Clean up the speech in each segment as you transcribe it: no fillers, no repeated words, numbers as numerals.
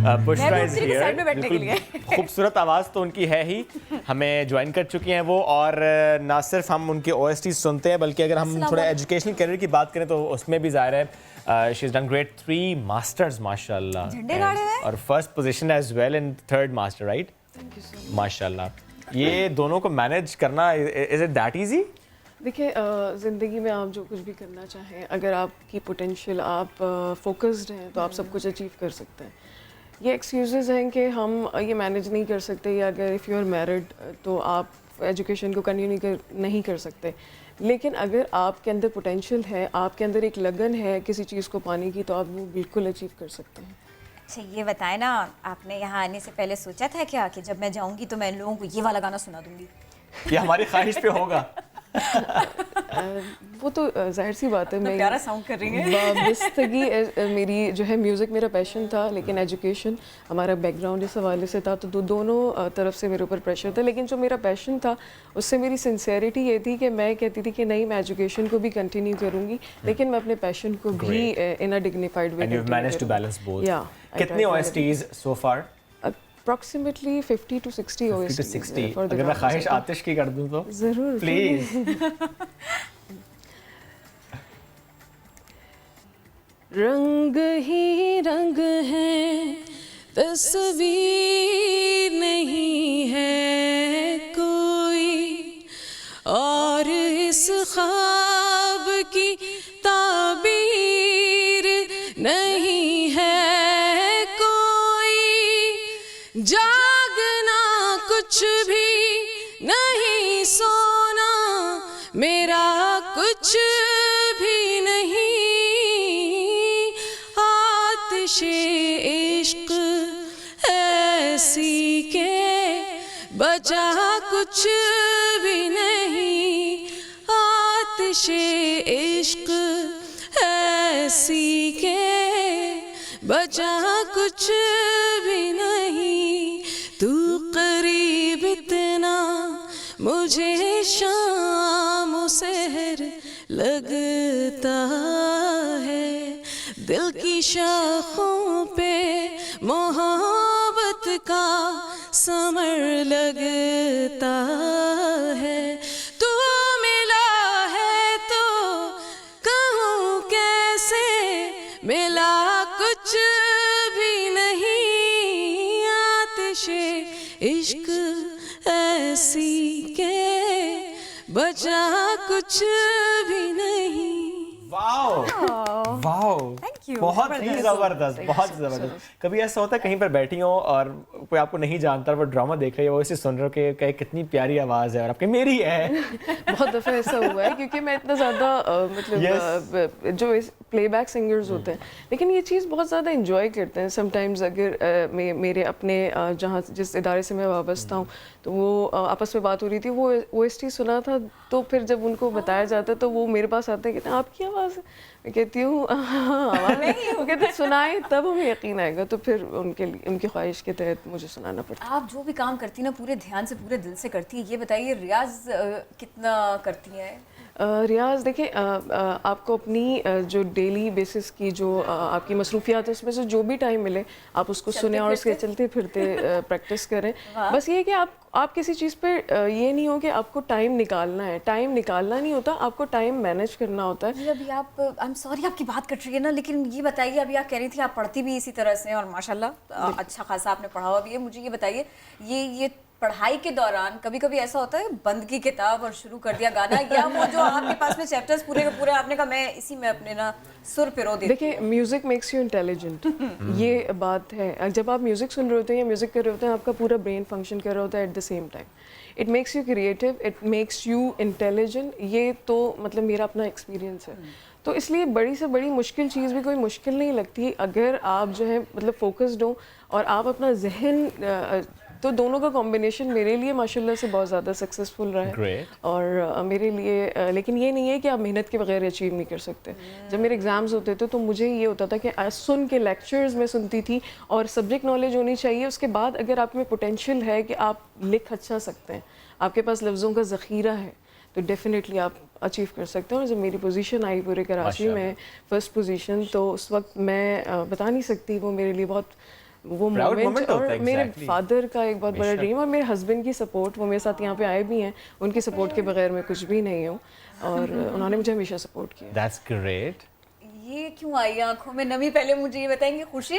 Bushra is side में बैठने के लिए। खूबसूरत आवाज़ तो उनकी है ही, हमें ज्वाइन कर चुकी हैं वो। और ना सिर्फ हम उनके OST सुनते हैं, बल्कि अगर हम थोड़ा एजुकेशनल करियर की बात करें तो उसमें भी ज़ाहिर है she is done great 3 masters माशाल्लाह, झंडे गाड़े हैं और first position as well in 3rd master, right? माशाल्लाह। ये दोनों को मैनेज करना, इज इट दैट इजी? देखिए, ज़िंदगी में आप जो कुछ भी करना चाहें, अगर आपकी पोटेंशियल, आप फोकस्ड हैं तो आप सब कुछ अचीव कर सकते हैं। ये एक्सक्यूज़ेस हैं कि हम ये मैनेज नहीं कर सकते, या अगर इफ़ यू आर मैरिड तो आप एजुकेशन को कंटिन्यू नहीं कर सकते। लेकिन अगर आपके अंदर पोटेंशियल है, आपके अंदर एक लगन है किसी चीज़ को पाने की, तो आप वो बिल्कुल अचीव कर सकते हैं। अच्छा ये बताएं ना, आपने यहाँ आने से पहले सोचा था क्या कि जब मैं जाऊँगी तो मैं लोगों को ये वाला गाना सुना दूँगी? ये हमारी ख्वाहिश पे होगा। वो तो जाहिर सी बात है, मैं प्यारा साउंड कर रही है। वाबस्तगी मेरी जो है, म्यूज़िक मेरा पैशन था, लेकिन एजुकेशन हमारा बैकग्राउंड इस हवाले से था, तो दोनों तरफ से मेरे ऊपर प्रेशर था। लेकिन जो मेरा पैशन था उससे मेरी सिंसेरिटी ये थी कि मैं कहती थी कि नहीं, मैं एजुकेशन को भी कंटिन्यू करूँगी, लेकिन मैं अपने पैशन को भी in a dignified way. And you have managed to balance both. या कितने OSTs so far? Approximately 50 to 60 50 to 60। अगर मैं ख्वाहिश आतिश की कर दूं तो ज़रूर, प्लीज। रंग ही रंग है, तस्वीर नहीं है कोई, और इस ख्वाब की ताबीर नहीं है कोई, जागना कुछ भी नहीं, सोना मेरा कुछ भी नहीं, आतिशे इश्क ऐसी के बचा कुछ भी नहीं, आतिशे इश्क ऐसी के बचा कुछ भी नहीं, तू करीब इतना मुझे शाम सहर लगता है, दिल की शाखों पे मोहब्बत का समर लगता है, तू मिला है तो कहूँ कैसे, मिला कुछ भी नहीं, आतिशे इश्क ऐसी के बचा कुछ भी नहीं। वाओ वाओ, बहुत ही जबरदस्त, बहुत जबरदस्त। कभी ऐसा होता है कहीं पर बैठी हो और कोई आपको नहीं जानता, वो ड्रामा देख रही हो, इसे सुन रहे हो कि कितनी प्यारी आवाज़ है, और आपकी मेरी है। बहुत दफ़ा ऐसा हुआ है, क्योंकि मैं इतना ज़्यादा मतलब जो प्लेबैक सिंगर्स होते हैं, लेकिन ये चीज़ बहुत ज़्यादा इंजॉय करते हैं। समटाइम्स अगर मेरे अपने जहाँ जिस इदारे से मैं वाबस्ता हूँ, तो वो आपस में बात हो रही थी, वो OST सुना था, तो फिर जब उनको बताया जाता है तो वो मेरे पास आते हैं, कहते हैं आपकी आवाज़ है। मैं कहती हूँ आवाज़ नहीं, वो कहते सुनाएं तब हमें यकीन आएगा, तो फिर उनकी ख्वाहिश के तहत मुझे सुनाना पड़ता है। आप जो भी काम करती हैं ना, पूरे ध्यान से, पूरे दिल से करती है। ये बताइए, रियाज कितना करती हैं? रियाज़ देखें, आपको अपनी जो डेली बेसिस की जो आपकी मसरूफियात है, उसमें से जो भी टाइम मिले आप उसको सुने और उसके चलते फिरते प्रैक्टिस करें। बस ये है कि आप किसी चीज़ पे ये नहीं हो कि आपको टाइम निकालना है, टाइम निकालना नहीं होता, आपको टाइम मैनेज करना होता है। अभी आप, आई एम सॉरी आपकी बात कट रही है ना, लेकिन ये बताइए, अभी आप कह रही थी आप पढ़ती भी इसी तरह से, और माशाल्लाह अच्छा खासा आपने पढ़ा हुआ भी है। मुझे ये बताइए, ये पढ़ाई के दौरान कभी कभी ऐसा होता है बंद की किताब और शुरू कर दिया गाना, या वो जो आपके पास में चैप्टर्स पूरे के पूरे आपने कहा मैं इसी में अपने ना सुर पिरो देती हूं? देखिए, म्यूज़िक मेक्स यू इंटेलिजेंट, ये बात है। जब आप म्यूज़िक सुन रहे होते हैं या म्यूज़िक कर रहे होते हैं, आपका पूरा ब्रेन फंक्शन कर रहा होता है at the same time. It makes you creative, it makes you intelligent. ये तो मतलब मेरा अपना एक्सपीरियंस है। तो इसलिए बड़ी से बड़ी मुश्किल चीज़ भी कोई मुश्किल नहीं लगती, अगर आप जो है मतलब फोकस्ड हो और आप अपना जहन, तो दोनों का कॉम्बिनेशन मेरे लिए माशाल्लाह से बहुत ज़्यादा सक्सेसफुल रहा है। और मेरे लिए, लेकिन ये नहीं है कि आप मेहनत के बगैर अचीव नहीं कर सकते। जब मेरे एग्ज़ाम्स होते थे तो मुझे ये होता था कि सुन के लेक्चर्स में सुनती थी, और सब्जेक्ट नॉलेज होनी चाहिए। उसके बाद अगर आप में पोटेंशियल है कि आप लिख अच्छा सकते हैं, आपके पास लफ्ज़ों का ज़ख़ीरा है, तो डेफिनेटली आप अचीव कर सकते हो। और जब मेरी पोजीशन आई पूरे कराची में, फर्स्ट पोजीशन, तो उस वक्त मैं बता नहीं सकती, वो मेरे लिए बहुत वो Proud moment मोमेंट। होता और है, मेरे exactly. फादर का एक बहुत बड़ा बेशक। ड्रीम, और मेरे हस्बैंड की सपोर्ट, वो मेरे साथ यहाँ पे आए भी हैं, उनकी सपोर्ट के बगैर मैं कुछ भी नहीं हूँ, और उन्होंने मुझे हमेशा सपोर्ट किया। That's great. ये क्यों आई आंखों में नमी? पहले मुझे ये बताएंगे, खुशी?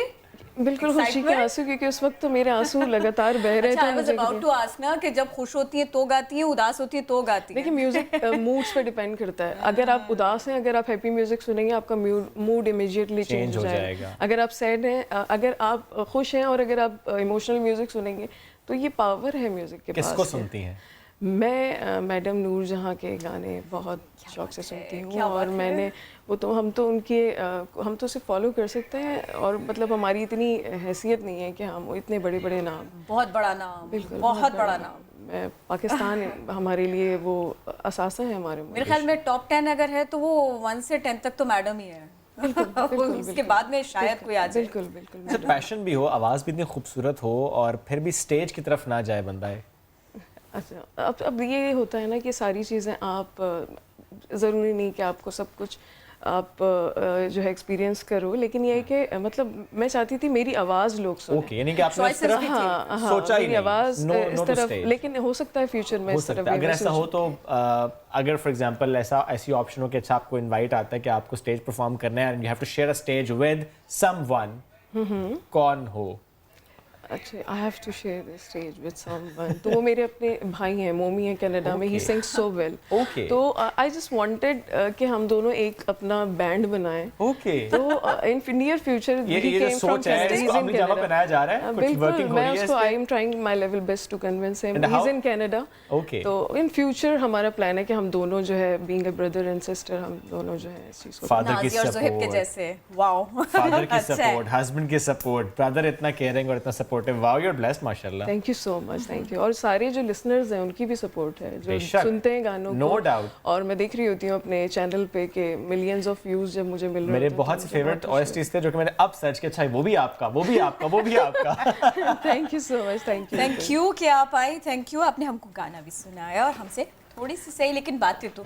बिल्कुल खुशी के Excitement? आंसू, क्योंकि उस वक्त तो मेरे आंसू लगातार बह रहे अच्छा, थे आई वाज मुझे। अबाउट टू आस्क ना कि जब खुश होती है तो गाती है, उदास होती है तो गाती है। देखिए म्यूजिक मूड्स पे डिपेंड करता है। अगर आप उदास हैं, अगर आप हैप्पी म्यूजिक सुनेंगे, आपका मूड इमीडिएटली चेंज हो जाएगा। अगर आप सैड हैं, अगर आप खुश हैं और अगर आप इमोशनल म्यूजिक सुनेंगे, तो ये पावर है म्यूजिक के पास। किसको सुनती हैं? मैं मैडम नूर जहाँ के गाने बहुत शौक से सुनती हूँ, क्या और बात है। मैंने वो तो हम तो उनके हम तो उसे फॉलो कर सकते हैं, और मतलब हमारी इतनी हैसियत नहीं है कि हम इतने बड़े बड़े नाम, बहुत बड़ा नाम, बिल्कुल बहुत बड़ा नाम। मैं पाकिस्तान हमारे लिए वो असासा है हमारे मुल्क। मेरे ख्याल में टॉप 10 अगर है तो वो 1 से 10 तक तो मैडम ही है। उसके बाद में शायद कोई आ जाए। बिल्कुल बिल्कुल। जब पैशन भी हो, आवाज़ भी इतनी खूबसूरत हो, और फिर भी स्टेज की तरफ ना जाए बंदा है। अच्छा, अब ये होता है ना कि सारी चीज़ें आप ज़रूरी नहीं कि आपको सब कुछ आप जो है एक्सपीरियंस करो, लेकिन ये है कि मतलब मैं चाहती थी मेरी आवाज़ लोग सुने। ओके, यानी कि आपने इस Choices तरफ भी हाँ, सोचा ही मेरी नहीं। आवाज़ No- इस no to तरफ, stage. लेकिन हो सकता है फ्यूचर में हो इस तरफ सकता है। भी अगर मैं ऐसा हो सोचूं। तो अगर फॉर एग्जांपल ऐसी ऑप्शन हो कि अच्छा आपको इनवाइट आता है कि आपको स्टेज परफॉर्म करना है, and you have to share a stage with someone, कौन हो? अच्छा, I have to share the stage with someone, तो वो मेरे अपने भाई हैं, मोमी है कनाडा में, ही Okay. Sings so well. Okay. तो आई जस्ट वांटेड कि हम दोनों एक अपना बैंड बनाएं। ओके। तो इन नियर फ्यूचर ये जो सोच है, इसको अमली जामा पहनाया जा रहा है, कुछ बिल्कुल, वर्किंग हो मैं रही है उसको इस पे? I am trying my level best to convince him. And he how- is in Canada. Okay. तो इन फ्यूचर हमारा प्लान है कि हम दोनों जो है being a brother and sister, हम दोनों जो है इस चीज को फादर की नाज़ी और ज़ुहैब के सपोर्ट, जैसे। वाओ। फादर की अच्छा है। सपोर्ट, हस्बैंड की सपोर्ट, ब्रदर इतना केयरिंग और इतना supportive. Wow, you are blessed माशाल्लाह। Thank you so much, thank you. और सारे जो लिसनर्स हैं उनकी भी सपोर्ट है, जो बेशक, सुनते हैं गानों no को। doubt। और मैं देख रही होती हूँ अपने चैनल पे कि मिलियंस ऑफ व्यूज जब मुझे मिल रहे मेरे होते हैं, बहुत से फेवरेट ओएसटीज थे जो कि मैंने अब सर्च किया, अच्छा वो भी आपका, वो भी आपका, वो भी आपका। Thank you so much, thank you. Thank you कि आप आई, थैंक यू। आपने हमको गाना भी सुनाया और हमसे थोड़ी सी सही लेकिन बातें तो।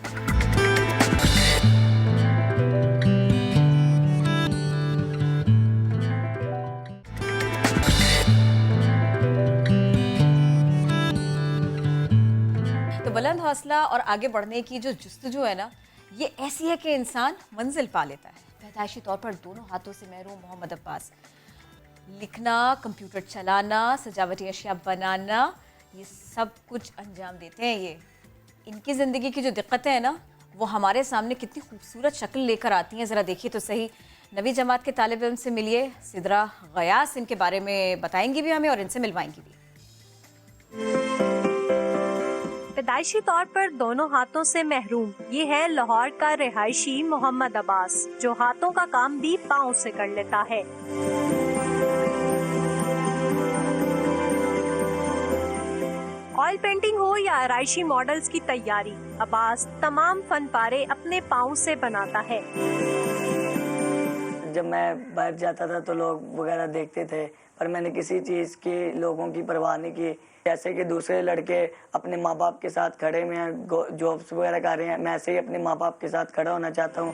तो बुलंद हौसला और आगे बढ़ने की जो जुस्तजू है ना, ये ऐसी है कि इंसान मंजिल पा लेता है। पैदाइशी तौर पर दोनों हाथों से महरूम मोहम्मद अब्बास लिखना, कंप्यूटर चलाना, सजावटी अशिया बनाना, ये सब कुछ अंजाम देते हैं। ये इनकी ज़िंदगी की जो दिक्कतें हैं ना, वो हमारे सामने कितनी खूबसूरत शक्ल लेकर आती हैं। ज़रा देखिए तो सही। नवी जमात के तालिब इल्म से मिलिए, सिदरा गयास इनके बारे में बताएंगी भी हमें और इनसे मिलवाएंगी भी। पैदाइशी तौर पर दोनों हाथों से महरूम, ये है लाहौर का रिहायशी मोहम्मद अब्बास, जो हाथों का काम भी पाँव से कर लेता है। ऑयल पेंटिंग हो या आराइशी मॉडल्स की तैयारी, अब्बास तमाम फन पारे अपने पाँव से बनाता है। जब मैं बाहर जाता था तो लोग वगैरह देखते थे, पर मैंने किसी चीज़ की लोगों की परवाह नहीं की। जैसे कि दूसरे लड़के अपने माँ बाप के साथ खड़े हुए हैं, जॉब्स वगैरह कर रहे हैं, मैं ऐसे ही अपने माँ बाप के साथ खड़ा होना चाहता हूँ।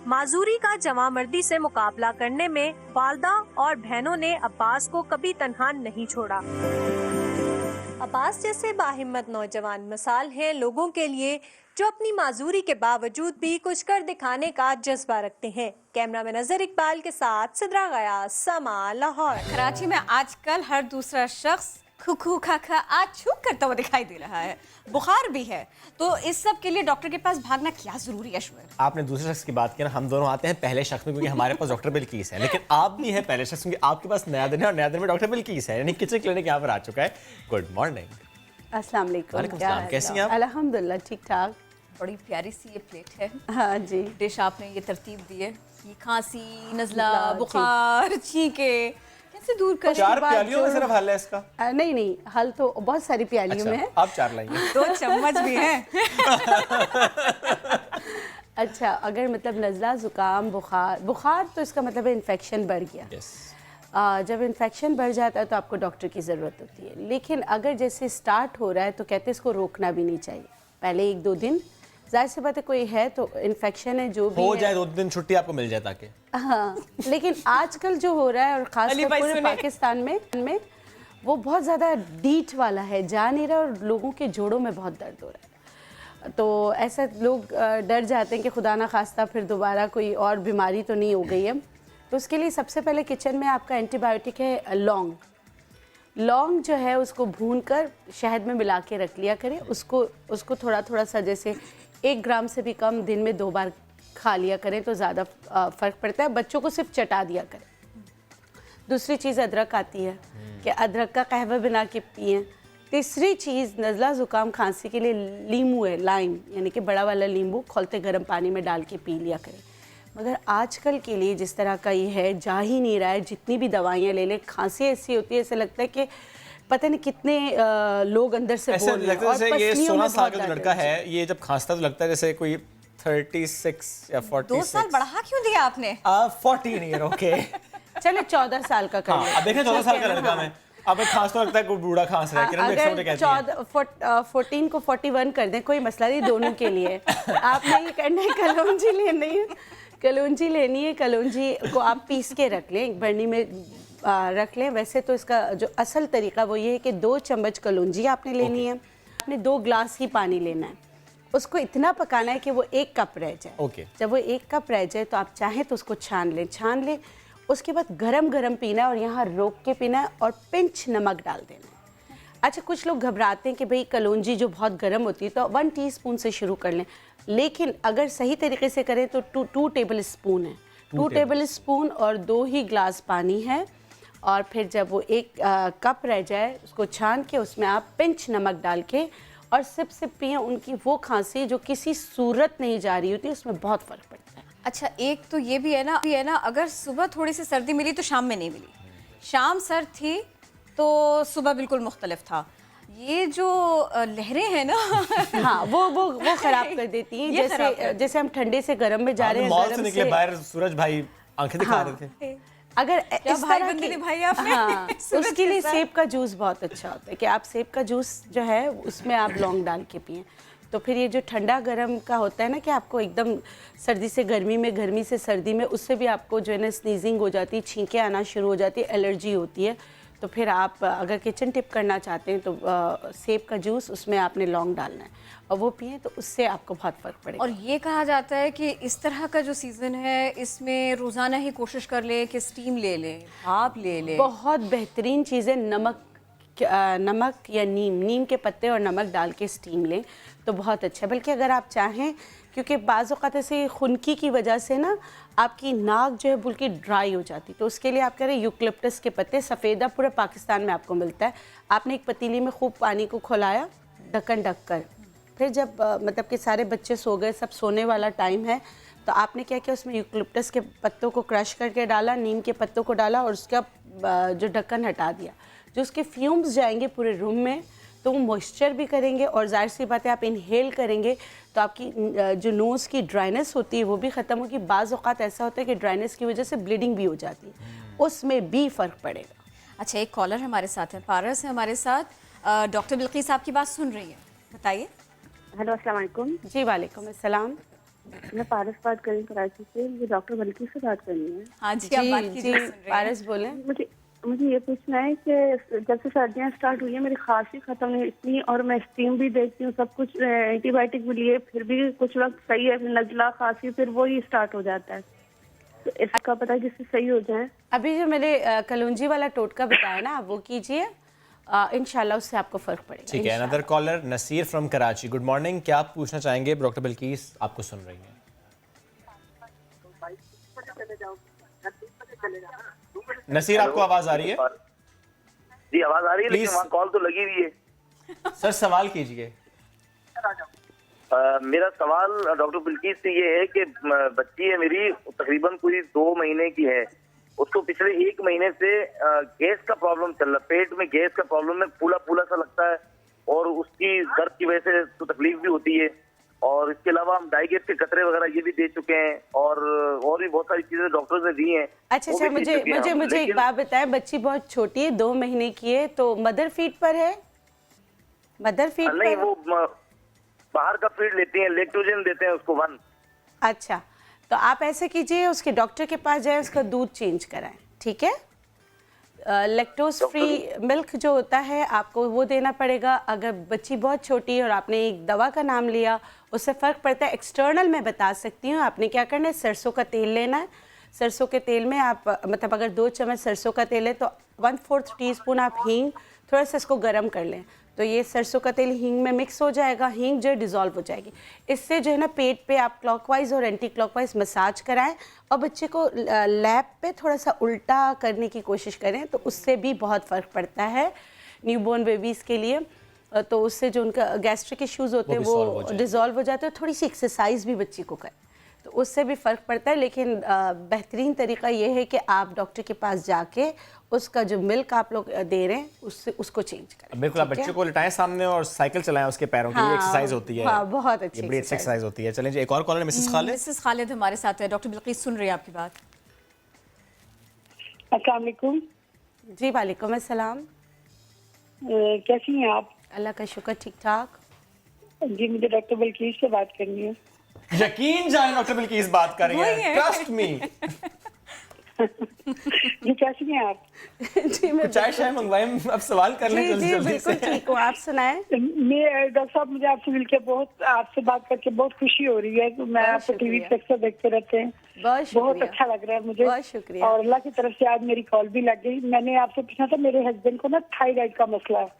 माजूरी का जवामर्दी से मुकाबला करने में वालदा और बहनों ने अब्बास को कभी तन्हा नहीं छोड़ा। अब्बास जैसे बाहिम्मत नौजवान मिसाल हैं लोगों के लिए जो अपनी माजूरी के बावजूद भी कुछ कर दिखाने का जज्बा रखते हैं। कैमरा में नजर इकबाल के साथ सिदरा गयास, समा, लाहौर। कराची में आजकल हर दूसरा शख्स खुखू खाखा आछू करता हुआ दिखाई दे रहा है। बुखार भी है, तो इस सब के लिए डॉक्टर के पास भागना क्या जरूरी है? शुगर, आपने दूसरे शख्स की बात की ना, हम दोनों आते हैं पहले शख्स में क्योंकि हमारे पास डॉक्टर बिल्कीस है, लेकिन आप भी हैं पहले शख्स क्योंकि आपके पास नया दिन है और नया दिन में डॉक्टर बिल्कीस है, यानी किचन क्लिनिक यहाँ पर आ चुका है। Good morning. अस्सलाम वालेकुम। वालेकुम क्या सलाम, हाल कैसी है? हैं आप? अल्हम्दुलिल्लाह ठीक ठाक। बड़ी प्यारी सी ये प्लेट है, हाँ जी। डिश आपने ये तरतीब दी है। ये खांसी, नज़ला, नज़ला, बुखार, छींके कैसे दूर कर? चार बात प्यालियों में जो- सिर्फ हल है इसका? नहीं नहीं, हल तो बहुत सारी प्यालियों में है। अच्छा, आप चार लाइए। 2 चम्मच भी हैं। अच्छा, अगर मतलब नज़ला, ज़ुकाम, बुखार तो इसका मतलब है इन्फेक्शन बढ़ गया। Yes. जब इन्फेक्शन बढ़ जाता है तो आपको डॉक्टर की ज़रूरत होती है, लेकिन अगर जैसे स्टार्ट हो रहा है तो कहते हैं इसको रोकना भी नहीं चाहिए। पहले 1-2 दिन जाहिर सी बात है कोई है तो इन्फेक्शन है जो भी हो है। जाए 2 दिन छुट्टी आपको मिल जाए ताकि। हाँ, लेकिन आजकल जो हो रहा है और खासकर पूरे पाकिस्तान में वो बहुत ज़्यादा डीठ वाला है, जा नहीं रहा और लोगों के जोड़ों में बहुत दर्द हो रहा है। तो ऐसा लोग डर जाते हैं कि खुदा ना खास्ता फिर दोबारा कोई और बीमारी तो नहीं हो गई है। तो उसके लिए सबसे पहले किचन में आपका एंटीबायोटिक है लौंग जो है उसको भून कर शहद में मिला के रख लिया करें। उसको थोड़ा थोड़ा सा जैसे 1 ग्राम से भी कम दिन में 2 बार खा लिया करें तो ज़्यादा फ़र्क पड़ता है। बच्चों को सिर्फ चटा दिया करें। दूसरी चीज़ अदरक आती है कि अदरक का कहवा बना के पिएं। तीसरी चीज़ नज़ला ज़ुकाम खांसी के लिए नींबू है, लाइम यानी कि बड़ा वाला नींबू खौलते गर्म पानी में डाल के पी लिया करें। मगर आजकल के लिए जिस तरह का ये है जा ही नहीं रहा है, जितनी भी दवाइयाँ ले लें खांसी ऐसी होती है ऐसा लगता है कि पता नहीं कितने लोग अंदर से ऐसे बोल रहे हैं लगता है और जैसे ये पसलियों 16 में साल बहुत का जो दर्द लड़का है। है ये जब खांसता तो लगता है जैसे कोई 36 या 46। 2 साल बढ़ा क्यों दिया आपने? 14 ईयर ओके। चले 14 साल का कर हाँ, लें। अब देखें 14 साल का लड़का मैं अब खांस तो लगता है कोई बूढ़ा खांस रहा है। किरण भी अगर कहती है 14 को 41 कर दें कोई मसला नहीं, दोनों के लिए। आपने ये करना है कलौंजी लेनी है, कलौंजी को आप पीस के रख लें, एक बर्नी में रख लें। वैसे तो इसका जो असल तरीका वो ये है कि 2 चम्मच कलौंजी आपने लेनी है, आपने 2 ग्लास ही पानी लेना है, उसको इतना पकाना है कि वो 1 कप रह जाए। ओके। जब वो 1 कप रह जाए तो आप चाहें तो उसको छान लें। उसके बाद गरम पीना है और यहाँ रोक के पीना है और पिंच नमक डाल देना है। अच्छा, कुछ लोग घबराते हैं कि भाई कलौंजी जो बहुत गर्म होती है तो 1 टीस्पून से शुरू कर लें, लेकिन अगर सही तरीके से करें तो 2 टेबल स्पून है, 2 टेबल स्पून और 2 ही ग्लास पानी है। और फिर जब वो 1 कप रह जाए उसको छान के उसमें आप पिंच नमक डाल के और सिप पिएं। उनकी वो खांसी जो किसी सूरत नहीं जा रही होती उसमें बहुत फ़र्क पड़ता है। अच्छा, एक तो ये भी है ना, अगर सुबह थोड़ी सी सर्दी मिली तो शाम में नहीं मिली, शाम सर्द थी तो सुबह बिल्कुल मुख्तलिफ था। ये जो लहरें हैं ना हाँ, वो खराब कर देती हैं। जैसे हम ठंडे से गर्म में जा रहे हैं, मॉल से निकले बाहर सूरज भाई आंखें दिखा रहे थे। अगर इस तरह की भाई आपने हाँ, उसके लिए सेब का जूस बहुत अच्छा होता है कि आप सेब का जूस जो है उसमें आप लौंग डाल के पिएं। तो फिर ये जो ठंडा गर्म का होता है ना कि आपको एकदम सर्दी से गर्मी में, गर्मी से सर्दी में, उससे भी आपको जो है ना स्नीजिंग हो जाती है, छींकें आना शुरू हो जाती है, एलर्जी होती है। तो फिर आप अगर किचन टिप करना चाहते हैं तो सेब का जूस उसमें आपने लौंग डालना है और वो पिए तो उससे आपको बहुत फ़र्क पड़ेगा। और ये कहा जाता है कि इस तरह का जो सीज़न है इसमें रोज़ाना ही कोशिश कर लें कि स्टीम ले लें, भाप ले लें। बहुत बेहतरीन चीज़ है, नमक या नीम के पत्ते और नमक डाल के स्टीम लें तो बहुत अच्छा है। बल्कि अगर आप चाहें, क्योंकि बाज़ औक़ात ऐसे खुनकी की वजह से ना आपकी नाक जो है बिल्कुल ड्राई हो जाती, तो उसके लिए आप कह रहे हैं यूकलिप्टस के पत्ते, सफ़ेदा पूरे पाकिस्तान में आपको मिलता है। आपने एक पतीली में खूब पानी को खौलाया, ढक्कन ढक कर, फिर जब मतलब कि सारे बच्चे सो गए, सब सोने वाला टाइम है, तो आपने क्या किया, उसमें यूकलिप्टस के पत्तों को क्रश करके डाला, नीम के पत्तों को डाला और उसका जो ढक्कन हटा दिया। जो उसके फ्यूम्स जाएंगे पूरे रूम में तो वो मॉइस्चर भी करेंगे और जाहिर सी बात है आप इनहेल करेंगे तो आपकी जो नोज़ की ड्राइनेस होती है वो भी ख़त्म होगी। बाज़ औक़ात ऐसा होता है कि ड्राइनेस की वजह से ब्लीडिंग भी हो जाती है, उसमें भी फ़र्क पड़ेगा। अच्छा, एक कॉलर हमारे साथ है, पारस है हमारे साथ। डॉक्टर बिल्किस आपकी बात सुन रही है, बताइए। हेलो, अस्सलाम वालेकुम। जी वालेकुम अस्सलाम। मैं पारस बात कर रही हूँ कराची से, मुझे डॉक्टर बिल्किस से बात करनी है। हाँ जी, आप बात कीजिए, सुन रहे हैं। पारस बोलें। मुझे ये पूछना है कि जब से सर्दियाँ स्टार्ट हुई है मेरी खांसी खत्म नहीं इतनी, और मैं स्टीम भी देखती हूँ, सब कुछ एंटीबायोटिक भी लिए, फिर भी कुछ वक्त सही है, फिर नजला खांसी फिर वही स्टार्ट हो जाता है। तो इसका पता है जिससे सही हो जाए। अभी जो मैंने कलौंजी वाला टोटका बताया ना, आप वो कीजिए, इंशाल्लाह उससे आपको फ़र्क पड़ेगा। ठीक है। Another caller Naseer from Karachi. Good morning, क्या आप पूछना चाहेंगे? डॉक्टर बिल्किस आपको सुन रही हैं। नसीर, आपको आवाज आ रही है? जी आवाज आ रही है, लेकिन वहाँ कॉल तो लगी हुई है। सर सवाल कीजिए। मेरा सवाल डॉक्टर बिल्किस से ये है कि बच्ची है मेरी, तकरीबन पूरी 2 महीने की है, उसको पिछले 1 महीने से गैस का प्रॉब्लम चल रहा है, पेट में गैस का प्रॉब्लम है, फूला फूला सा लगता है और उसकी दर्द की वजह से तो तकलीफ भी होती है। और इसके अलावा हम डाइगेट के कतरे वगैरह ये भी दे चुके हैं और भी बहुत सारी चीजें डॉक्टर ने दी हैं। अच्छा, मुझे एक बात बताएं, बच्ची बहुत छोटी है, 2 महीने की है, तो मदर फीड पर है? मदर फीड नहीं, पर? वो बाहर का फीड लेती हैं, लैक्टोजन देते हैं उसको 1। अच्छा, तो आप ऐसे कीजिए, उसके डॉक्टर के पास जाएं, उसका दूध चेंज कराएं, ठीक है। लैक्टोज फ्री मिल्क जो होता है आपको वो देना पड़ेगा। अगर बच्ची बहुत छोटी है और आपने एक दवा का नाम लिया, उससे फ़र्क पड़ता है। एक्सटर्नल मैं बता सकती हूँ, आपने क्या करना है, सरसों का तेल लेना है। सरसों के तेल में आप मतलब अगर 2 चम्मच सरसों का तेल है तो 1/4 टीस्पून आप हींग, थोड़ा सा इसको गर्म कर लें, तो ये सरसों का तेल हींग में मिक्स हो जाएगा, हींग जो है डिज़ोल्व हो जाएगी। इससे जो है ना पेट पे आप क्लॉकवाइज और एंटी क्लॉकवाइज मसाज कराएं और बच्चे को लैप पे थोड़ा सा उल्टा करने की कोशिश करें, तो उससे भी बहुत फ़र्क पड़ता है न्यूबॉर्न बेबीज़ के लिए। तो उससे जो उनका गैस्ट्रिक इश्यूज़ होते हैं वो डिज़ोल्व हो जाते हैं। थोड़ी सी एक्सरसाइज भी बच्ची को करें तो उससे भी फ़र्क पड़ता है। लेकिन बेहतरीन तरीका ये है कि आप डॉक्टर के पास जाके उसका जो मिल्क आप लोग दे रहे हैं उससे उसको चेंज करें। बिल्कुल, आप बच्चे को लिटाएं सामने और साइकिल चलाएं उसके पैरों की, एक्सरसाइज होती है। हाँ, बहुत अच्छी बड़ी अच्छी एक्सरसाइज होती है। चलें जी, एक और कॉलर है मिसेस खालिद। मिसेस खालिद हमारे साथ है। डॉक्टर बिल्किस सुन रही है आपकी बात। अस्सलाम वालेकुम। जी वालेकुम अस्सलाम। कैसी हैं आप? अल्लाह का शुक्र, ठीक ठाक। जी, मुझे डॉक्टर बिल्किस से बात करनी है। यकीन जाए डॉक्टर बिल्किस बात कर रही है, ट्रस्ट मी। जी, कैसी हैं आप? जी मैं चाय शाय मंगवाएं, अब सवाल कर लें जी जल्दी जी जल्दी बिल्कुल से। ठीक हूँ, आप सुनाएं। मैं डॉक्टर साहब, मुझे आपसे मिलकर आपसे बात करके बहुत खुशी हो रही है। तो मैं बहुत आपको टीवी शुक्रिया। पे अक्सर देखते रहते हैं, बहुत शुक्रिया। बहुत अच्छा लग रहा है मुझे। बहुत शुक्रिया। और अल्लाह की तरफ से आज मेरी कॉल भी लग गई। मैंने आपसे पूछा था, मेरे हस्बैंड को ना थायराइड का मसला है,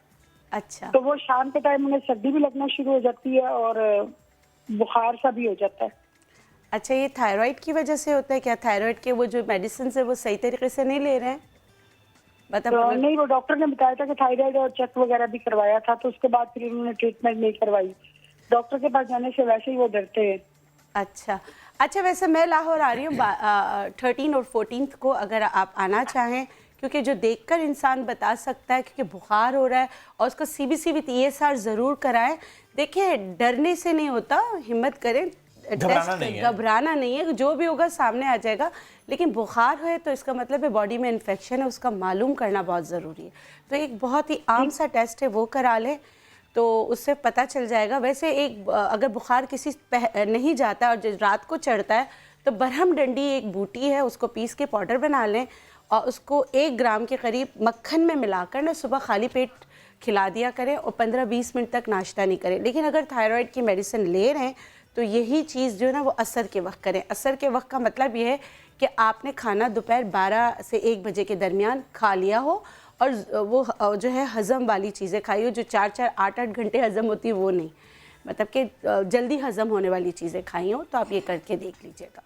अच्छा तो वो शाम के टाइम उन्हें सर्दी भी लगना शुरू हो जाती है और बुखार सा भी हो जाता है। अच्छा, ये थायराइड की वजह से होता है क्या? थायराइड के वो जो मेडिसिन है वो सही तरीके से नहीं ले रहे हैं? तो नहीं, वो डॉक्टर ने बताया था कि थायराइड और चेक वगैरह भी करवाया था, तो उसके बाद फिर उन्होंने ट्रीटमेंट नहीं करवाई। डॉक्टर के पास जाने से वैसे ही वो डरते हैं। अच्छा, वैसे मैं लाहौर आ रही हूँ 13 और 14 को, अगर आप आना चाहें, क्योंकि जो देखकर इंसान बता सकता है, क्योंकि बुखार हो रहा है और उसको CBC विद ESR ज़रूर कराएं। देखिए, डरने से नहीं होता, हिम्मत करें, घबराना नहीं है, जो भी होगा सामने आ जाएगा। लेकिन बुखार है तो इसका मतलब है बॉडी में इन्फेक्शन है, उसका मालूम करना बहुत ज़रूरी है। तो एक बहुत ही आम सा टेस्ट है, वो करा लें तो उससे पता चल जाएगा। वैसे अगर बुखार किसी नहीं जाता और जो रात को चढ़ता है तो बरहम डंडी एक बूटी है, उसको पीस के पाउडर बना लें और उसको 1 ग्राम के करीब मक्खन में मिलाकर ना सुबह खाली पेट खिला दिया करें और 15-20 मिनट तक नाश्ता नहीं करें। लेकिन अगर थायराइड की मेडिसिन ले रहे हैं तो यही चीज़ जो है ना वो असर के वक्त करें। असर के वक्त का मतलब ये है कि आपने खाना दोपहर 12 से 1 बजे के दरमियान खा लिया हो और वो जो है हज़म वाली चीज़ें खाई हो, जो 4-4, 8-8 घंटे हज़म होती है वो नहीं, मतलब कि जल्दी हज़म होने वाली चीज़ें खाई हो। तो आप ये करके देख लीजिएगा।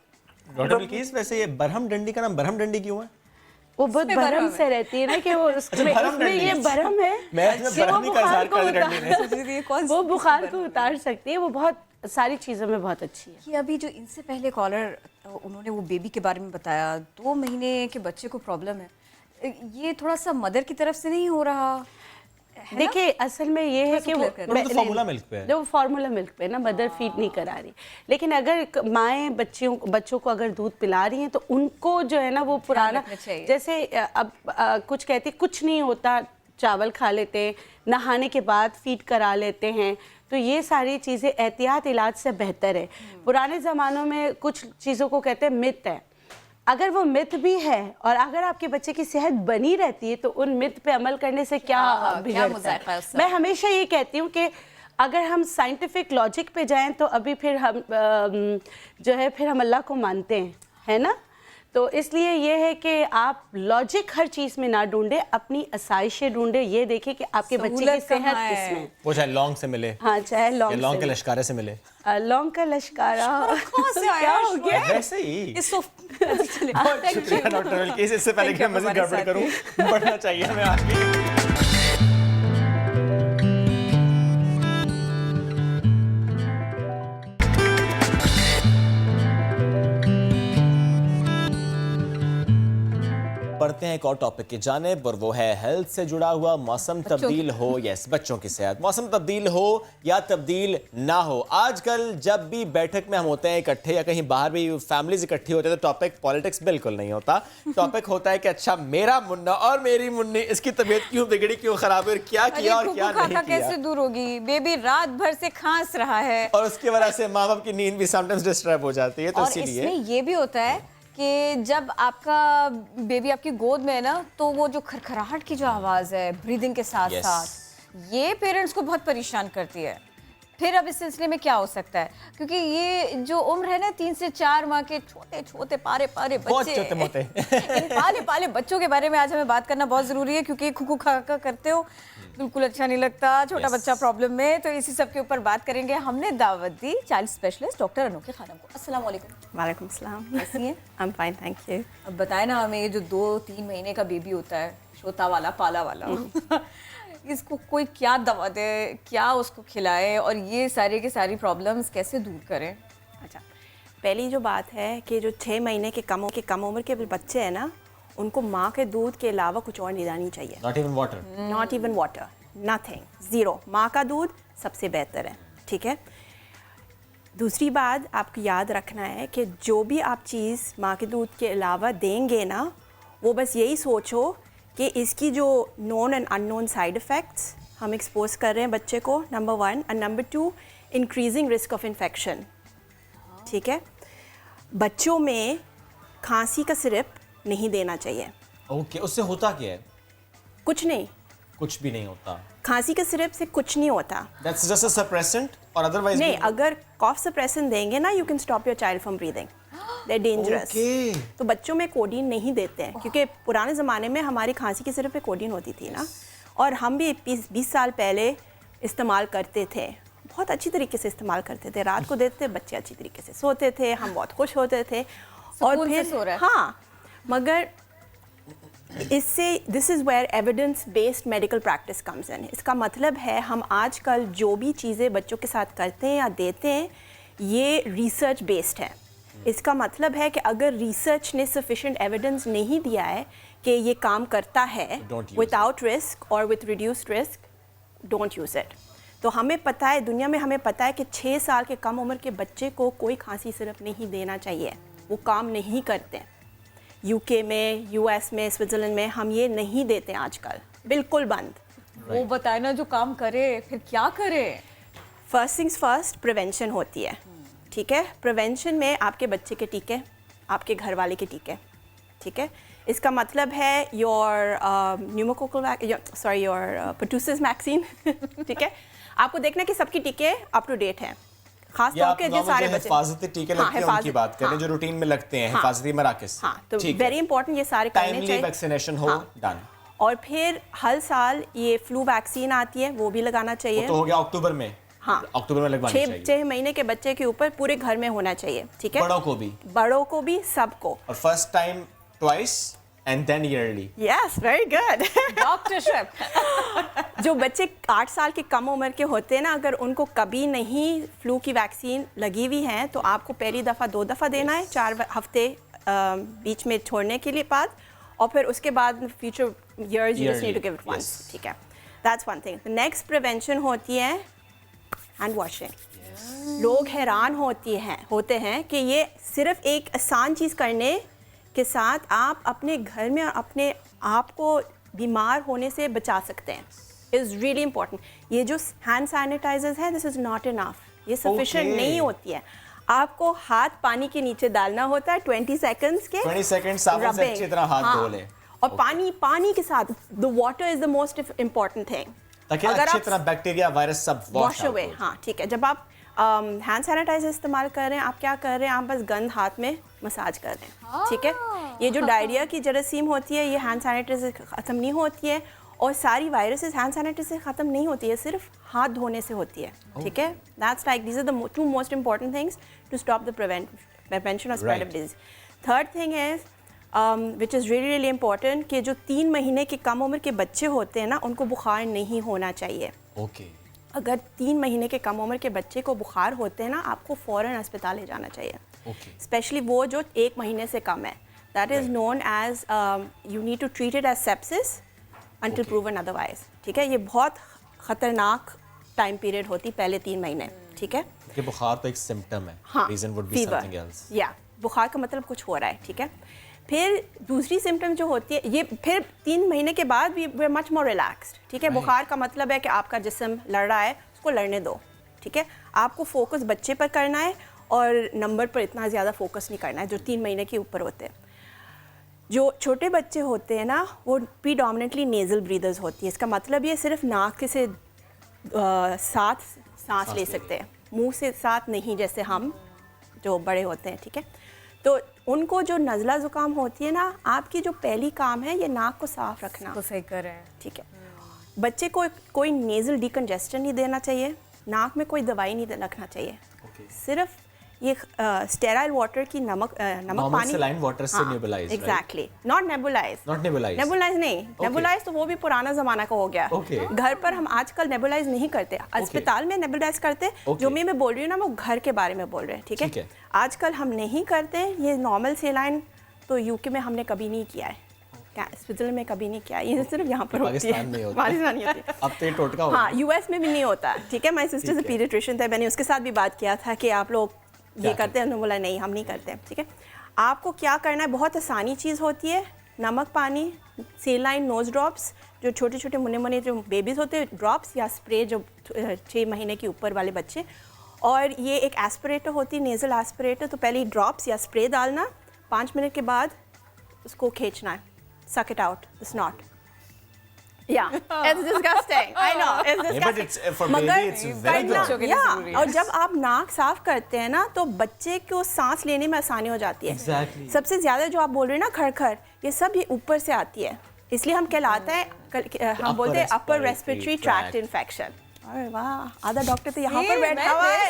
डॉक्टर बिल्किस, वैसे ये बरहम डंडी का नाम बरहम डंडी क्यों है? वो बहुत भरम से रहती है ना कि वो उसमें ये भरम है वो बुखार को उतार सकती है, वो बहुत सारी चीज़ों में बहुत अच्छी है। कि अभी जो इनसे पहले कॉलर उन्होंने वो बेबी के बारे में बताया, 2 महीने के बच्चे को प्रॉब्लम है, ये थोड़ा सा मदर की तरफ से नहीं हो रहा? देखिए, असल में ये है कि वो फार्मूला मिल्क पे है, जो फार्मूला मिल्क पे ना मदर फीड नहीं करा रही। लेकिन अगर माएँ बच्चों को अगर दूध पिला रही हैं तो उनको जो है ना वो पुराना, जैसे अब कुछ कहती कुछ नहीं होता, चावल खा लेते हैं, नहाने के बाद फीड करा लेते हैं, तो ये सारी चीज़ें एहतियात इलाज से बेहतर है। पुराने ज़मानों में कुछ चीज़ों को कहते हैं मिथ है, अगर वो मिथ भी है और अगर आपके बच्चे की सेहत बनी रहती है तो उन मिथ पे अमल करने से क्या बिगड़ता है। मैं हमेशा ये कहती हूँ कि अगर हम साइंटिफिक लॉजिक पे जाएं तो अभी फिर हम जो है फिर हम अल्लाह को मानते हैं, है ना। तो इसलिए ये है कि आप लॉजिक हर चीज़ में ना ढूंढे, अपनी आसाइशें ढूंढे। ये देखें कि आपके बच्चे की सेहत किसमें, वो चाहे लौंग से मिले, हाँ चाहे लौंग के लश्कारे से मिले, लौंग का लश्कारा से आया हो गया वैसे ही। बहुत शुक्रिया डॉक्टर बिल्किस। इससे पहले कि मैं मज़ीद गड़बड़ करूं, बढ़ना चाहिए हमें आगे। पढ़ते बढ़ते हैं एक और टॉपिक की जानिब और वो है हेल्थ से जुड़ा हुआ। मौसम तब्दील हो, यस, बच्चों की सेहत, मौसम तब्दील हो या तब्दील ना हो, आजकल जब भी बैठक में हम होते हैं इकट्ठे या कहीं बाहर भी फैमिलीज इकट्ठी होते हैं तो टॉपिक पॉलिटिक्स बिल्कुल नहीं होता। टॉपिक होता है कि अच्छा मेरा मुन्ना और मेरी मुन्नी, इसकी तबीयत क्यों बिगड़ी, क्यों खराब है और क्या किया और क्या नहीं किया। कैसे दूर होगी, बेबी रात भर से खांस रहा है और उसकी वजह से माँ बाप की नींद भी समटाइम्स डिस्टर्ब हो जाती है। तो और इसीलिए इसमें ये भी होता है कि जब आपका बेबी आपकी गोद में है ना, तो वो जो खरखराहट की जो आवाज़ है ब्रीदिंग के साथ Yes. साथ, ये पेरेंट्स को बहुत परेशान करती है। फिर अब इस सिलसिले में क्या हो सकता है, क्योंकि ये जो उम्र है ना 3 से 4 माह के छोटे छोटे पारे पारे बहुत बच्चे, छोटे मोटे इन पाले पाले बच्चों के बारे में आज हमें बात करना बहुत ज़रूरी है, क्योंकि खुकू खाका करते हो बिल्कुल अच्छा नहीं लगता, छोटा बच्चा प्रॉब्लम में। तो इसी सब के ऊपर बात करेंगे। हमने दावत दी चाइल्ड स्पेशलिस्ट डॉक्टर अनोखे खानम को। अस्सलाम वालेकुम। वालेकुम सलाम। कैसी हैं? I am fine, thank you. अब बताएं ना हमें, ये जो 2-3 महीने का बेबी होता है, छोटा वाला पाला वाला इसको कोई क्या दवा दे, क्या उसको खिलाए और ये सारे के सारी प्रॉब्लम्स कैसे दूर करें? अच्छा, पहली जो बात है कि जो 6 महीने के कम उम्र के बच्चे हैं ना, उनको माँ के दूध के अलावा कुछ और नहीं देनी चाहिए। Not even water, not even water, nothing, zero. माँ का दूध सबसे बेहतर है, ठीक है। दूसरी बात आपको याद रखना है कि जो भी आप चीज़ माँ के दूध के अलावा देंगे ना, वो बस यही सोचो कि इसकी जो known and unknown side effects हम एक्सपोज कर रहे हैं बच्चे को, number 1, and number 2, increasing risk of infection, ठीक है। बच्चों में खांसी का सिरप नहीं देना चाहिए। ओके, उससे होता क्या है? कुछ नहीं, कुछ भी नहीं होता। खांसी के सिरप से कुछ नहीं होता। That's just a suppressant और otherwise नहीं, अगर कॉफ सप्रेसेंट देंगे ना, you can stop your child from breathing, they dangerous. Okay. तो बच्चों में कोडीन नहीं देते हैं, क्योंकि पुराने ज़माने में हमारी खांसी के सिरप पे कोडीन होती थी ना, और हम भी 20 साल पहले इस्तेमाल करते थे, बहुत अच्छी तरीके से इस्तेमाल करते थे। रात को देते थे, बच्चे अच्छी तरीके से सोते थे, हम बहुत खुश होते थे। और सुकून से फिर सो रहा है। हाँ, मगर इससे this is where evidence based medical practice comes in. इसका मतलब है हम आजकल जो भी चीज़ें बच्चों के साथ करते हैं या देते हैं, ये रिसर्च बेस्ड है। इसका मतलब है कि अगर रिसर्च ने सफिशिएंट एविडेंस नहीं दिया है कि ये काम करता है विदाउट रिस्क और with reduced risk, don't use it. तो हमें पता है, दुनिया में हमें पता है कि 6 साल के कम उम्र के बच्चे को कोई खांसी सिरप नहीं देना चाहिए, वो काम नहीं करते। यूके में, यूएस में, स्विट्ज़रलैंड में हम ये नहीं देते आजकल, बिल्कुल बंद। वो बताए ना जो काम करे, फिर क्या करे? फर्स्ट थिंग्स फर्स्ट, प्रिवेंशन होती है, ठीक है। प्रिवेंशन में आपके बच्चे के टीके, आपके घर वाले के टीके, ठीक है। इसका मतलब है your pneumococcal your pertussis vaccine, ठीक है। आपको देखना कि सबकी टीके अप टू डेट हैं, खास तौर के जो सारे बच्चे हिफाजती टीके लगते हैं उनकी बात करें, जो रूटीन में लगते हैं, हिफाजती मराकज़। हाँ, तो वेरी इंपॉर्टेंट, ये सारे करने चाहिए। टाइमली वैक्सीनेशन हो, डन। और फिर हर साल ये फ्लू वैक्सीन आती है, वो भी लगाना चाहिए। वो तो हो गया अक्टूबर में। हाँ, अक्टूबर में लगवानी चाहिए। 6 महीने के बच्चे के ऊपर पूरे घर में होना चाहिए, ठीक है। बड़ों को भी सबको। और first time twice and then yearly. Yes, very good. Doctorship. जो बच्चे 8 साल के कम उम्र के होते हैं ना, अगर उनको कभी नहीं फ्लू की वैक्सीन लगी हुई है, तो आपको पहली दफ़ा 2 दफ़ा देना है, 4 हफ्ते बीच में छोड़ने के लिए बाद, और फिर उसके बाद future years you just need to give it once, ठीक है। That's one thing. Next prevention होती है हैंड वॉशिंग। लोग हैरान होते हैं कि ये सिर्फ एक आसान चीज़ करने के साथ आप अपने घर में अपने आप को बीमार होने से बचा सकते हैं। Is really important. ये जो हैंड सैनिटाइजर्स है, दिस इज़ नॉट इनफ, ये सफिशिएंट नहीं होती है। आपको हाथ पानी के नीचे डालना होता है 20 सेकंड्स के, 20 सेकंड साबुन से अच्छी तरह हाथ धो लें, और पानी के साथ the water is the most important thing, ताकि अच्छी तरह बैक्टीरिया वायरस सब वॉश अवे। हाँ, ठीक है। जब आप हैंड सैनिटाइजर इस्तेमाल कर रहे हैं, आप क्या कर रहे हैं, आप बस गंद हाथ में मसाज कर रहे हैं, ठीक है। ये जो डायरिया की जरासीम होती है, ये हैंड सैनिटाइजर से ख़त्म नहीं होती है, और सारी वायरसेस हैंड सैनिटाइजर से ख़त्म नहीं होती है, सिर्फ हाथ धोने से होती है, ठीक है। That's like these are the 2 most important things to stop the prevention of spread of disease. Third thing is which is really really important, कि जो 3 महीने के कम उम्र के बच्चे होते हैं ना, उनको बुखार नहीं होना चाहिए। ओके। अगर 3 महीने के कम उम्र के बच्चे को बुखार होते हैं ना, आपको फ़ौरन अस्पताल ले जाना चाहिए, स्पेशली वो जो 1 महीने से कम है। That is known as you need to treat it as sepsis until proven otherwise. ठीक है, ये बहुत खतरनाक टाइम पीरियड होती पहले 3 महीने. ठीक है, कि बुखार तो एक सिम्टम है. हाँ, reason would be something else. या बुखार का मतलब कुछ हो रहा है. ठीक है, फिर दूसरी सिम्टम जो होती है, ये फिर 3 महीने के बाद भी we are much more relaxed. ठीक है, बुखार का मतलब है कि आपका जिस्म लड़ रहा है, उसको लड़ने दो. ठीक है, आपको फोकस बच्चे पर करना है और नंबर पर इतना ज़्यादा फोकस नहीं करना है जो 3 महीने के ऊपर होते हैं. जो छोटे बच्चे होते हैं ना, वो प्रीडोमिनेंटली नेज़ल ब्रीदर्स होती है. इसका मतलब ये सिर्फ नाक से साथ सांस ले सकते हैं, मुंह से साथ नहीं, जैसे हम जो बड़े होते हैं. ठीक है, तो उनको जो नज़ला ज़ुकाम होती है ना, आपकी जो पहली काम है ये नाक को साफ रखना. तो सही कर रहे हैं. ठीक है, बच्चे को कोई नेज़ल डिकंजेस्टेंट नहीं देना चाहिए, नाक में कोई दवाई नहीं रखना चाहिए. सिर्फ ये स्टेराइल वाटर की नमक पानी, सलाइन वाटर से nebulise. Exactly, not nebulise. Nebulise नहीं, नेबुलाइज तो वो भी पुराना जमाना का हो गया. घर पर हम आजकल नेबुलाइज नहीं करते. अस्पताल में नेबुलाइज करते. जो मैं बोल रही हूँ ना, वो घर के बारे में बोल रहे हैं. ठीक है, आजकल हम नहीं करते. ये नॉर्मल सेलाइन तो यूके में हमने कभी नहीं किया है, स्विट्जरलैंड में कभी नहीं किया. ये सिर्फ यहाँ पर होती है, पाकिस्तान नहीं होती. अब तो ये टोटका होगा. हाँ, यूएस में भी नहीं होता. ठीक है, माय सिस्टर से पीडियाट्रिशियन थे, मैंने उसके साथ भी बात किया था कि आप लोग ये करते हैं. उन्होंने बोला नहीं, हम नहीं करते. ठीक है, आपको क्या करना है, बहुत आसानी चीज़ होती है. नमक पानी, सेलाइन नोज ड्रॉप्स, जो छोटे छोटे मुन्ने मुन्ने जो बेबीज़ होते हैं, ड्रॉप्स या स्प्रे जो 6 महीने के ऊपर वाले बच्चे. और ये एक एस्पिरेटर होती है, नेज़ल एस्पिरेटर. तो पहले ड्रॉप्स या स्प्रे डालना, 5 मिनट के बाद उसको खींचना है, suck it out, the snot. Yeah, it's disgusting. I know, it's disgusting. But it's for baby, it's very good. Yeah, और जब आप नाक साफ करते हैं ना, तो बच्चे को सांस लेने में आसानी हो जाती है. Exactly. सबसे ज्यादा जो आप बोल रहे हैं ना, खड़खड़, ये सब ये ऊपर से आती है. इसलिए हम कहलाता है, हम बोलते हैं अपर रेस्पिरेटरी ट्रैक्ट इन्फेक्शन. अरे वाह, आधा डॉक्टर तो यहाँ पर बैठा हुआ है.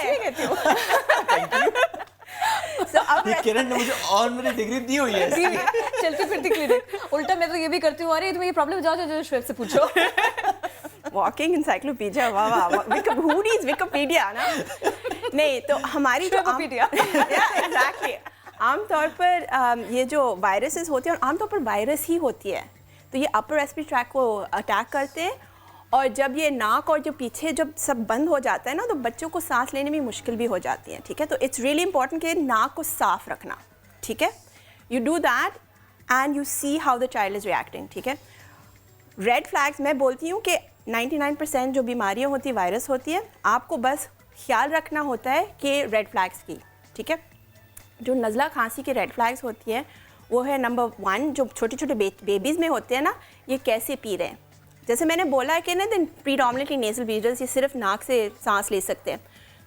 किरण ने मुझे ऑनरी डिग्री दी हुई है. चलती फिरती क्लिनिक. उल्टा मैं तो ये भी करती हूँ, अरे तुम्हें ये प्रॉब्लम, जाओ श्वेत से पूछो. Walking encyclopedia. वाह वाह, हू रीड्स विकिपीडिया ना. नहीं तो हमारी जो एग्जैक्टली आमतौर पर ये जो वायरसेस होते हैं, और आमतौर पर वायरस ही होती है, तो ये अपर रेस्पिरेटरी ट्रैक्ट को अटैक करते हैं. और जब ये नाक और जो पीछे जब सब बंद हो जाता है ना, तो बच्चों को सांस लेने में मुश्किल भी हो जाती है. ठीक है, तो इट्स रियली इंपॉर्टेंट कि नाक को साफ रखना. ठीक है, you do that and you see how the child is reacting. ठीक है, रेड फ्लैग्स मैं बोलती हूँ कि 99% जो बीमारियाँ होती है वायरस होती है. आपको बस ख्याल रखना होता है कि रेड फ्लैग्स की. ठीक है, जो नज़ला खांसी के रेड फ्लैग्स होती है, वो है नंबर 1, जो छोटे छोटे बेबीज़ में होते हैं ना, ये कैसे पी रहे हैं. जैसे मैंने बोला है कि ना, प्रीडोमिनेटली नेज़ल ब्रीदर्स, ये सिर्फ नाक से सांस ले सकते हैं.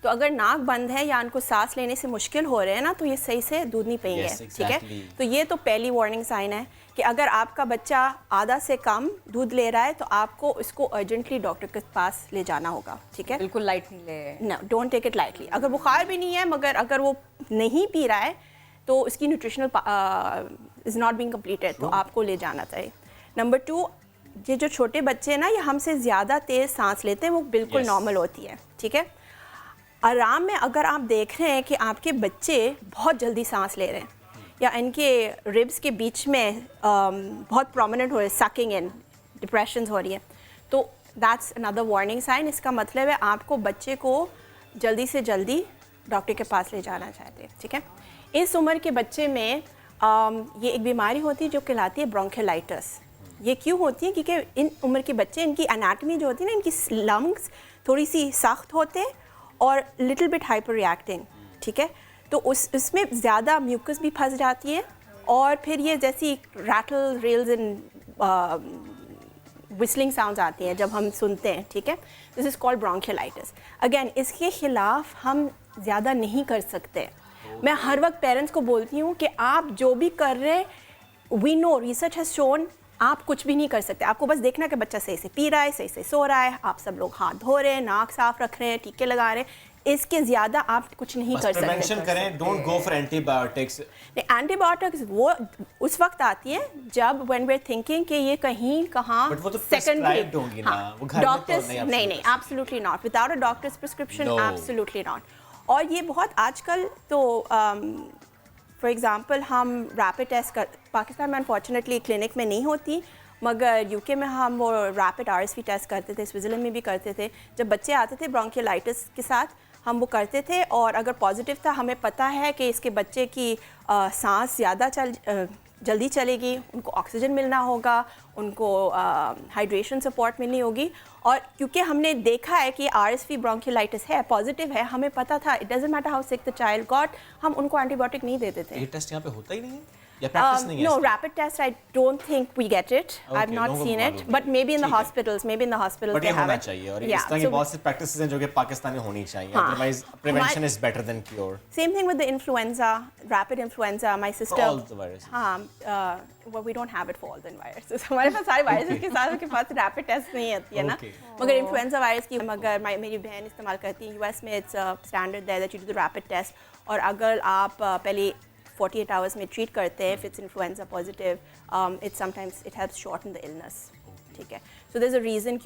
तो अगर नाक बंद है या उनको सांस लेने से मुश्किल हो रहे हैं ना, तो ये सही से दूध नहीं पिएंगे. ठीक है, तो ये तो पहली वार्निंग साइन है कि अगर आपका बच्चा आधा से कम दूध ले रहा है, तो आपको इसको अर्जेंटली डॉक्टर के पास ले जाना होगा. ठीक है, बिल्कुल लाइट नहीं ले. No, don't take it lightly. अगर बुखार भी नहीं है, मगर अगर वो नहीं पी रहा है, तो उसकी nutritional is not being completed, तो आपको ले जाना चाहिए. नंबर 2, ये जो छोटे बच्चे हैं ना, ये हमसे ज़्यादा तेज़ सांस लेते हैं, वो बिल्कुल नॉर्मल होती है. ठीक है, आराम में अगर आप देख रहे हैं कि आपके बच्चे बहुत जल्दी सांस ले रहे हैं, या इनके रिब्स के बीच में बहुत प्रोमिनेंट हो रहे हैं, सकिंग इन, डिप्रेशन हो रही है, तो दैट्स अनदर वार्निंग साइन. इसका मतलब है आपको बच्चे को जल्दी से जल्दी डॉक्टर के पास ले जाना चाहते हैं. ठीक है, इस उम्र के बच्चे में ये एक बीमारी होती है जो कहलाती है ब्रोंकियोलाइटिस. ये क्यों होती है? क्योंकि इन उम्र के बच्चे, इनकी एनाटमी जो होती है ना, इनकी लंग्स थोड़ी सी सख्त होते हैं और लिटिल बिट हाइपर रिएक्टिंग. ठीक है, तो उसमें ज़्यादा म्यूकस भी फंस जाती है, और फिर ये जैसी rattle rales and whistling sounds आती हैं जब हम सुनते हैं. ठीक है, this is called bronchiolitis. Again, इसके खिलाफ हम ज़्यादा नहीं कर सकते. मैं हर वक्त पेरेंट्स को बोलती हूँ कि आप जो भी कर रहे हैं, we know, research has shown, आप कुछ भी नहीं कर सकते. आपको बस देखना कि बच्चा सही से पी रहा है, सही से सो रहा है, आप सब लोग हाथ धो रहे हैं, नाक साफ रख रहे हैं, टीके लगा रहे हैं. इसके ज़्यादा आप कुछ नहीं कर सकते. प्रिवेंशन करें, don't go for antibiotics. Antibiotics वो उस वक्त आती है जब व्हेन वी आर थिंकिंग कि ये कहीं कहाँ सेकंडरी होंगी ना, वो घर में तो नहीं, absolutely not. Without a doctor's prescription, absolutely not. और ये बहुत आजकल तो फॉर एग्ज़ाम्पल हम रैपिड टेस्ट कर, पाकिस्तान में अनफॉर्चुनेटली क्लिनिक में नहीं होती, मगर यूके में हम वो रैपिड RSV टेस्ट करते थे, स्विट्ज़रलैंड में भी करते थे। जब बच्चे आते थे ब्रोंकियोलाइटिस के साथ हम वो करते थे, और अगर पॉजिटिव था, हमें पता है कि इसके बच्चे की सांस ज़्यादा जल्दी चलेगी, उनको ऑक्सीजन मिलना होगा, उनको हाइड्रेशन सपोर्ट मिलनी होगी। और क्योंकि हमने देखा है कि RSV ब्रोंकियोलाइटिस है, पॉजिटिव है, हमें पता था, it doesn't matter how sick the child got, हम उनको एंटीबायोटिक नहीं देते थे। ये टेस्ट यहाँ पे होता ही नहीं है या प्रैक्टिस नहीं है? No, rapid test, I don't think we get it. I've not seen it, but maybe in the hospitals, but ये होना चाहिए, और इस तरह की बहुत सी प्रैक्टिसेस हैं जो कि पाकिस्तान में होनी चाहिए, otherwise prevention is better than cure. Same thing with the influenza, rapid influenza. My sister. For all the viruses. Well, we don't have it for all the viruses. हमारे पास सारे viruses के साथ उनके पास rapid test नहीं आती है ना. मगर influenza virus की मगर मेरी बहन इस्तेमाल करती है, US में it's standard there that you do the rapid test, और अगर आप पहले 48 hours में ट्रीट करते हैं, if it's influenza positive, it sometimes it helps shorten the illness. ठीक है, so there's a reason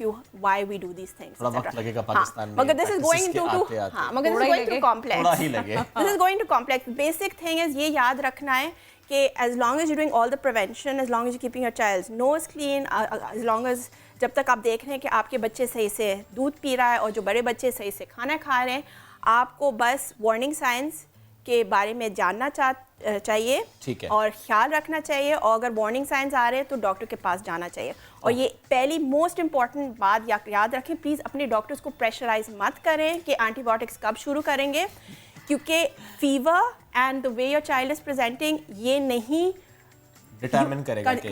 why we do these things. थोड़ा वक्त लगेगा पाकिस्तान में, मगर this is going into मगर this is going to complex. थोड़ा ही लगे. This is going to complex. Basic thing is ये याद रखना है कि as long as you're doing all the prevention, as long as you're keeping your child's nose clean, as long as जब तक आप देख रहे हैं कि आपके बच्चे सही से दूध पी रहा है और जो बड़े बच्चे सही से खाना खा रहे हैं, आपको बस वार्निंग साइंस के बारे में जानना चाहिए, ठीक है, और ख्याल रखना चाहिए, और अगर वार्निंग साइंस आ रहे हैं तो डॉक्टर के पास जाना चाहिए। और ये पहली मोस्ट इंपॉर्टेंट बात याद रखें, प्लीज़ अपने डॉक्टर्स को प्रेशराइज मत करें कि एंटीबायोटिक्स कब शुरू करेंगे, क्योंकि fever and the way your child is presenting ये नहीं डिटरमिन करेगा कि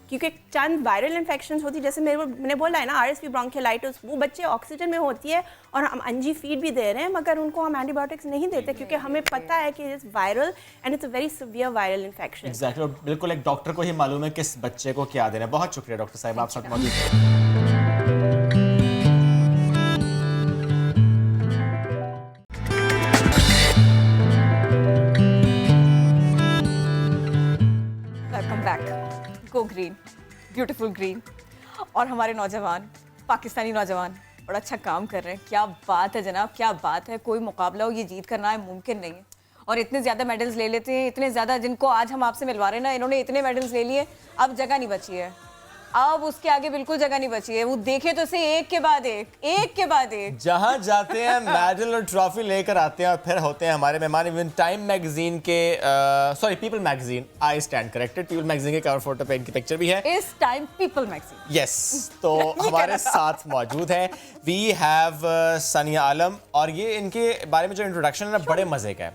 क्योंकि चंद वायरल इन्फेक्शंस होती है, जैसे मैंने बोला है ना, RSV ब्रोंकियोलाइटिस, वो बच्चे ऑक्सीजन में होती है और हम अंजी फीड भी दे रहे हैं, मगर उनको हम एंटीबायोटिक्स नहीं देते क्योंकि हमें पता है कि it's viral and it's a very severe viral infection. Exactly, बिल्कुल एक डॉक्टर को ही मालूम है किस बच्चे को क्या देना है। बहुत शुक्रिया डॉक्टर साहब, आप साथ मौजूद हैं। Go green, beautiful green. और हमारे नौजवान, पाकिस्तानी नौजवान बड़ा अच्छा काम कर रहे हैं। क्या बात है जनाब, क्या बात है। कोई मुकाबला हो, ये जीत करना है मुमकिन नहीं है। और इतने ज़्यादा मेडल्स ले लेते हैं, इतने ज़्यादा, जिनको आज हम आपसे मिलवा रहे हैं ना, इन्होंने इतने मेडल्स ले लिए, अब जगह नहीं बची है, अब उसके आगे बिल्कुल जगह नहीं बची है। वो देखे तो से एक के बाद एक जहां जाते हैं मेडल और ट्रॉफी लेकर आते हैं, और फिर होते हैं हमारे मेहमान। इवन टाइम मैगजीन के people magazine, I stand corrected, people magazine के कवर फोटो पे इनकी पिक्चर भी है। इस टाइम पीपल मैगजीन, यस। तो हमारे साथ मौजूद है वी हैव सनिया आलम, और ये इनके बारे में जो इंट्रोडक्शन है ना, बड़े मजे का है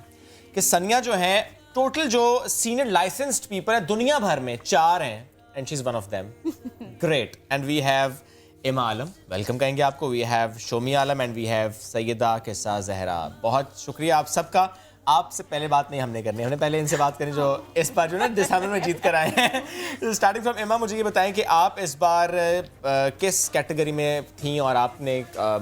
कि सनिया जो है, टोटल जो सीनियर लाइसेंस्ड पीपल है दुनिया भर में 4 हैं, and she's one of them. Great. And we have Ima Alam, welcome कहेंगे आपको, we have Shomi Alam, and we have Syeda किस्सा ज़हरा। बहुत शुक्रिया आप सबका। आपसे पहले बात नहीं हमने करनी, हमने पहले इनसे बात करनी जो इस बार जो ना दिसंबर में जीत कर आए हैं। स्टार्टिंग फ्रॉम इमा, मुझे ये बताएं कि आप इस बार किस कैटेगरी में थी, और आपने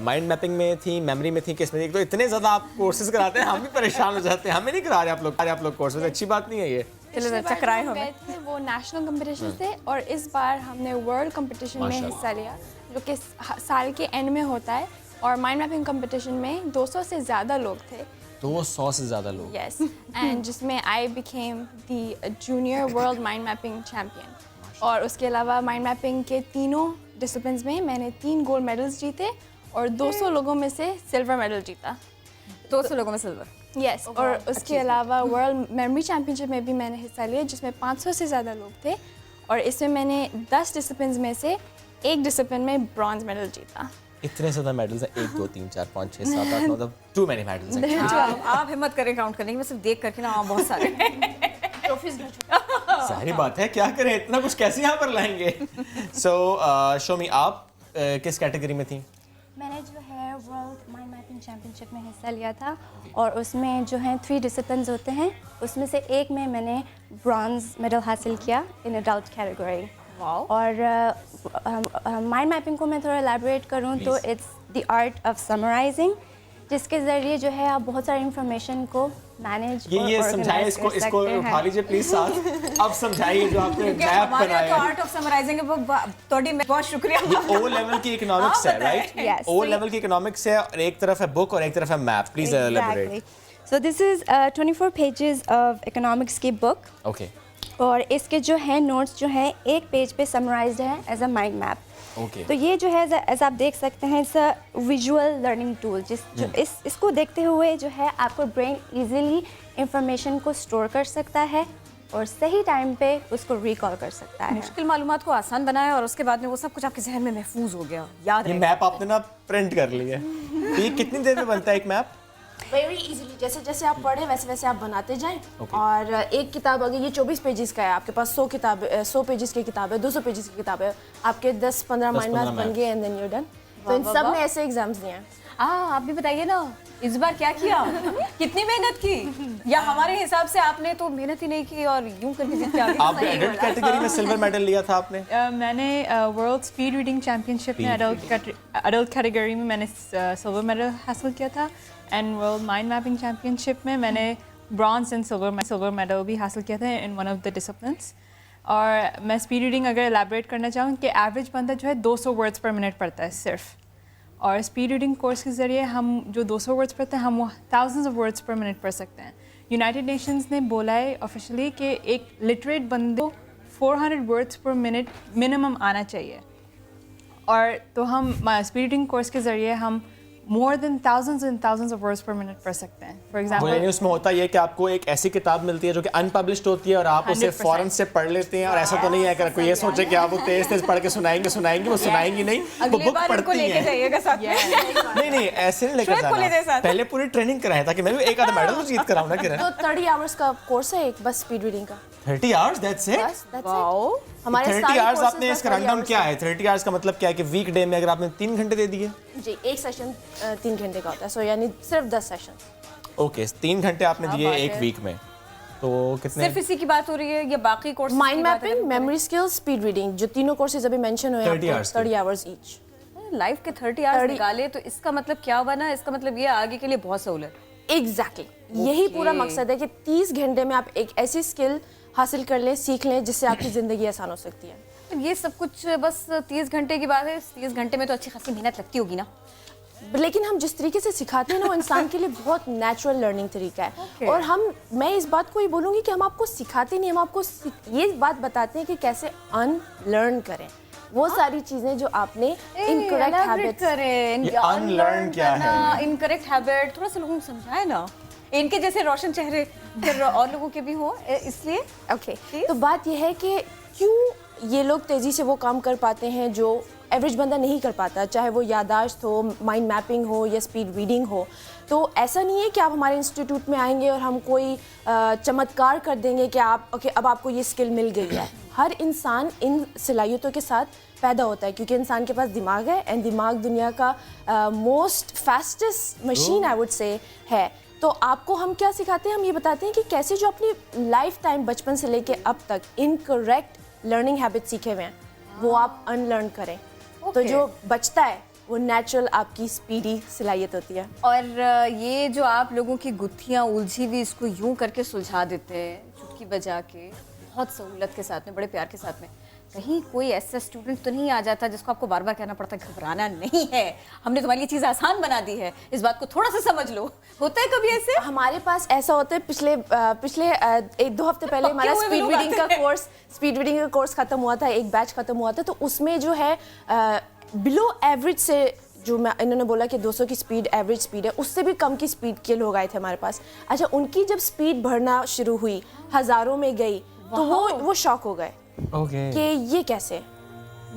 माइंड मैपिंग में थी, मेमोरी में थी, किस में थी? तो इतने ज़्यादा आप कोर्सेज कराते हैं, हम भी परेशान हो जाते हैं, हमें नहीं करा रहे आप लोग कोर्सेज, अच्छी बात नहीं है ये। चकराए हमें थे, वो नेशनल कंपटीशन थे, और इस बार हमने वर्ल्ड कंपटीशन में हिस्सा लिया, जो कि साल के एंड में होता है। और माइंड मैपिंग कंपटीशन में 200 से ज़्यादा लोग थे, 200 से ज़्यादा लोग, यस, एंड जिसमें I became the junior world mind mapping champion. और उसके अलावा माइंड मैपिंग के तीनों डिसिप्लिन्स में मैंने 3 गोल्ड मेडल्स जीते, और 200 लोगों में से सिल्वर मेडल जीता। 200 लोगों में सिल्वर, यस। और उसके अलावा वर्ल्ड मेमोरी चैम्पियनशिप में भी मैंने हिस्सा लिया, जिसमें 500 से ज़्यादा लोग थे, और इसमें मैंने 10 डिसिप्लिन्स में से एक डिसिप्लिन में ब्रॉन्ज मेडल जीता। इतने ज़्यादा मेडल्स हैं, 1 2 3 4 5 6 7 8 9, टू मेनी मेडल्स हैं। आप हिम्मत करें काउंट करने की, मैं सिर्फ देख करके ना बहुत सारे सारी बात है, क्या करें, इतना कुछ कैसे यहाँ पर लाएंगे। सो शोमी, आप किस कैटेगरी में थी? मैंने जो है वर्ल्ड माइंड मैपिंग चैम्पियनशिप में हिस्सा लिया था, और उसमें जो है 3 डिसिप्लिन्स होते हैं, उसमें से एक में मैंने ब्रॉन्ज मेडल हासिल किया इन एडल्ट कैटेगरी। और माइंड मैपिंग को मैं थोड़ा एलैबोरेट करूँ तो it's the art of summarising, जिसके ज़रिए जो है आप बहुत सारी इंफॉर्मेशन को मैनेज ये समझाइए, इसको उठा लीजिए प्लीज साथ। अब समझाइए जो आपने मैप बनाया है। आर्ट ऑफ समराइजिंग है, वो बहुत शुक्रिया। ये ओ लेवल की इकोनॉमिक्स है, राइट? ओ लेवल की इकोनॉमिक्स है, और एक तरफ है बुक और एक तरफ है map. Please elaborate. So this is 24 pages of economics की book. ओके और इसके जो है नोट्स जो है एक पेज पे समराइज्ड है as a mind map. Okay तो ये जो है ऐसा आप देख सकते हैं it's a visual learning tool इसको देखते हुए जो है आपको ब्रेन इजीली इंफॉर्मेशन को स्टोर कर सकता है और सही टाइम पे उसको रिकॉल कर सकता है. मुश्किल मालूमात को आसान बनाया और उसके बाद में वो सब कुछ आपके जहन में महफूज हो गया, याद ये रहे. मैप आपने ना प्रिंट कर लिया है. ये कितनी देर में बनता है एक मैप? वेरी इजीली, जैसे जैसे आप पढ़े वैसे वैसे आप बनाते जाएं. और एक किताब अगर ये 24 पेजेस का है, आपके पास 100 पेजेस की किताब है, 200 पेजेस की किताब है, आपके 10-15 माइंड मैप बन गए एंड देन यू डन. तो इन सब में ऐसे एग्जाम्स दिए हैं. आप भी बताइए ना इस बार क्या किया, कितनी मेहनत की, या हमारे हिसाब से आपने तो मेहनत ही नहीं की और यूं करके जीत के आ गए. आपने एडल्ट कैटेगरी में सिल्वर मेडल लिया था आपने? मैंने वर्ल्ड स्पीड रीडिंग चैंपियनशिप में एडल्ट कैटेगरी में मैंने सिल्वर मेडल हासिल किया था and world mind mapping championship में मैंने ब्रॉन्ज एंड सिल्वर मेडल भी हासिल किया था in one of the disciplines. और मैं स्पीड रीडिंग अगर एलैबोरेट करना चाहूँ कि एवरेज बंदा जो है 200 वर्ड्स पर मिनट पढ़ता है सिर्फ. और स्पीड रीडिंग कोर्स के ज़रिए हम जो 200 वर्ड्स पढ़ते हैं हम वो थाउजेंड्स ऑफ वर्ड्स पर मिनट पढ़ सकते हैं. यूनाइटेड नेशंस ने बोला है ऑफिशियली कि एक लिटरेट बंदे को 400 वर्ड्स पर मिनट मिनिमम आना चाहिए. और तो हम स्पीड रीडिंग कोर्स के ज़रिए हम more than thousands and thousands of words पर मिनट पढ़ सकते हैं. फॉर एग्जांपल उसमें होता है कि आपको एक ऐसी किताब मिलती है जो कि अनपब्लिश्ड होती है और आप उसे 100% फौरन से पढ़ लेते हैं. और ऐसा तो नहीं है कि कोई ये सोचे कि आप वो तेज तेज पढ़ के सुनाएंगे वो सुनाएंगी नहीं, वो बुक पढ़ती हैं. नहीं ऐसे नहीं लेकर जाना. पहले पूरी ट्रेनिंग कराएं ताकि मैं भी एक आधा मेडल जीत कर आऊं ना. किरण, तो 30 आवर्स का कोर्स है एक बस स्पीड रीडिंग का. 30 आवर्स, दैट्स इट. वाओ, हमारे 30 आवर्स आपने इसका रनडाउन क्या है? 30 आवर्स का मतलब क्या है कि वीक डे में अगर आपने 3 घंटे दे दिए जी, एक सेशन 3 घंटे का होता है, सो यानी सिर्फ 10 सेशन. ओके, 3 घंटे आपने दिए एक वीक में, तो कितने? सिर्फ इसी की बात हो रही है या बाकी course? Mind mapping, memory skills, speed reading, जो तीनों कोर्सेज अभी मेंशन हुए हैं, 30 आवर्स ईच. लाइफ के 30 आवर्स निकाले तो इसका मतलब क्या बना? इसका मतलब ये आगे के लिए बहुत सहूलत. एग्जैक्टली, यही पूरा मकसद है कि 30 घंटे में आप एक ऐसी स्किल हासिल कर लें, सीख लें, जिससे आपकी ज़िंदगी आसान हो सकती है. ये सब कुछ बस 30 घंटे की बात है. 30 घंटे में तो अच्छी खासी मेहनत लगती होगी ना. लेकिन हम जिस तरीके से सिखाते हैं ना वो इंसान के लिए बहुत नेचुरल लर्निंग तरीका है. और मैं इस बात को ही बोलूँगी कि हम आपको सिखाते नहीं, हम आपको ये बात बताते हैं कि कैसे अनलर्न करें वो सारी चीजें जो आपने इनकरेक्ट हैबिट्स करें. अनलर्न क्या है? इनकरेक्ट हैबिट थोड़ा सा लोगों को समझाए ना, इनके जैसे रोशन चेहरे फिर और लोगों के भी हो, इसलिए. ओके, तो बात यह है कि क्यों ये लोग तेज़ी से वो काम कर पाते हैं जो एवरेज बंदा नहीं कर पाता, चाहे वो यादाश्त हो, माइंड मैपिंग हो या स्पीड रीडिंग हो. तो ऐसा नहीं है कि आप हमारे इंस्टीट्यूट में आएंगे और हम कोई चमत्कार कर देंगे कि अब आपको ये स्किल मिल गई है. हर इंसान इन सलाहियतों के साथ पैदा होता है क्योंकि इंसान के पास दिमाग है एंड दिमाग दुनिया का most fastest machine I would say है. तो आपको हम क्या सिखाते हैं? हम ये बताते हैं कि कैसे जो अपनी लाइफ टाइम बचपन से लेके अब तक इनकरेक्ट लर्निंग हैबिट सीखे हुए हैं वो आप अनलर्न करें. तो जो बचता है वो नेचुरल आपकी स्पीडी सलाहियत होती है. और ये जो आप लोगों की गुत्थियाँ उलझी हुई इसको यूं करके सुलझा देते हैं चुटकी बजा के, बहुत सहूलत के साथ में, बड़े प्यार के साथ में. कहीं कोई ऐसा स्टूडेंट तो नहीं आ जाता जिसको आपको बार बार कहना पड़ता है घबराना नहीं है, हमने तुम्हारी ये चीज़ आसान बना दी है, इस बात को थोड़ा सा समझ लो. होता है कभी ऐसे? हमारे पास ऐसा होता है. पिछले 1-2 हफ्ते पहले हमारा स्पीड रीडिंग का कोर्स खत्म हुआ था, एक बैच खत्म हुआ था. तो उसमें जो है बिलो एवरेज से जो इन्होंने बोला कि 200 की स्पीड एवरेज स्पीड है, उससे भी कम की स्पीड के लोग आए थे हमारे पास. अच्छा, उनकी जब स्पीड बढ़ना शुरू हुई, हज़ारों में गई, तो वो शॉक हो गए कि ये कैसे.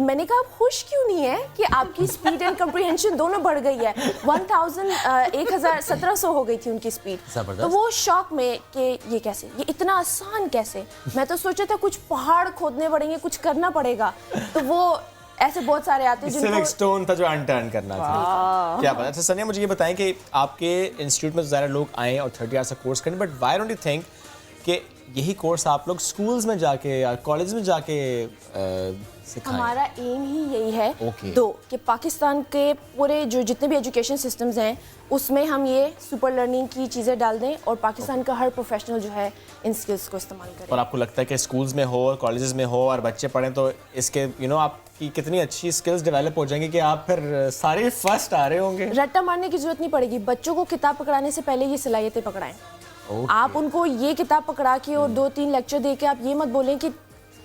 मैंने कहा आप खुश क्यों नहीं है कि आपकी स्पीड एंड कम्प्रीहेंशन दोनों बढ़ गई है. 1700 हो गई थी उनकी स्पीड. तो वो शॉक में कि ये कैसे, ये इतना आसान कैसे. मैं तो सोचा था कुछ पहाड़ खोदने पड़ेंगे, कुछ करना पड़ेगा. तो वो ऐसे बहुत सारे आते हैं जिनको एक स्टोन था जो अनटर्न करना था. क्या पता. अच्छा सनिया, मुझे ये बताएं कि आपके इंस्टीट्यूट में ज़्यादा लोग आए और 30 आवर्स का कोर्स करें, but why don't you think कि यही कोर्स आप लोग स्कूल्स में जाके या कॉलेज में जाके सिखाएं? हमारा एम ही यही है Okay. कि पाकिस्तान के पूरे जो जितने भी एजुकेशन सिस्टम्स हैं उसमें हम ये सुपर लर्निंग की चीज़ें डाल दें और पाकिस्तान का हर प्रोफेशनल जो है इन स्किल्स को इस्तेमाल करे। और आपको लगता है कि स्कूल्स में हो और कॉलेजेस में हो और बच्चे पढ़ें तो इसके आपकी कितनी अच्छी स्किल्स डेवलप हो जाएंगी कि आप फिर सारे फर्स्ट आ रहे होंगे? रट्टा मारने की जरूरत नहीं पड़ेगी, बच्चों को किताब पकड़ाने से पहले ये सलाहियतें पकड़ाएं। आप उनको ये किताब पकड़ा के और 2-3 लेक्चर दे के आप ये मत बोलें कि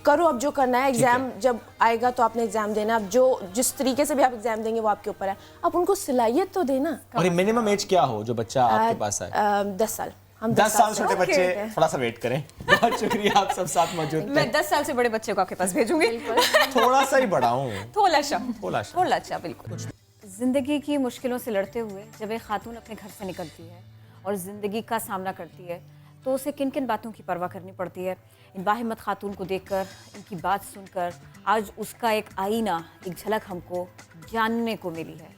करो अब जो करना है, एग्जाम जब आएगा तो आपने एग्जाम देना, अब जो जिस तरीके से भी आप एग्जाम देंगे वो आपके ऊपर है, आप उनको सलाहियत तो देना। और ये मिनिमम एज क्या हो जो बच्चा आपके पास आए? 10 साल। हम 10 साल छोटे बच्चे थोड़ा सा वेट करें। बहुत शुक्रिया आप सब साथ मौजूद थे। मैं 10 साल से बड़े बच्चे को आपके पास भेजूंगी। थोड़ा सा ही बड़ा हूँ, थोड़ा सा बिल्कुल। जिंदगी की मुश्किलों से लड़ते हुए जब एक खातून अपने घर से निकलती है और ज़िंदगी का सामना करती है तो उसे किन किन बातों की परवाह करनी पड़ती है। इन बाहिम्मत खातून को देखकर, इनकी बात सुनकर आज उसका एक आईना, एक झलक हमको जानने को मिली है।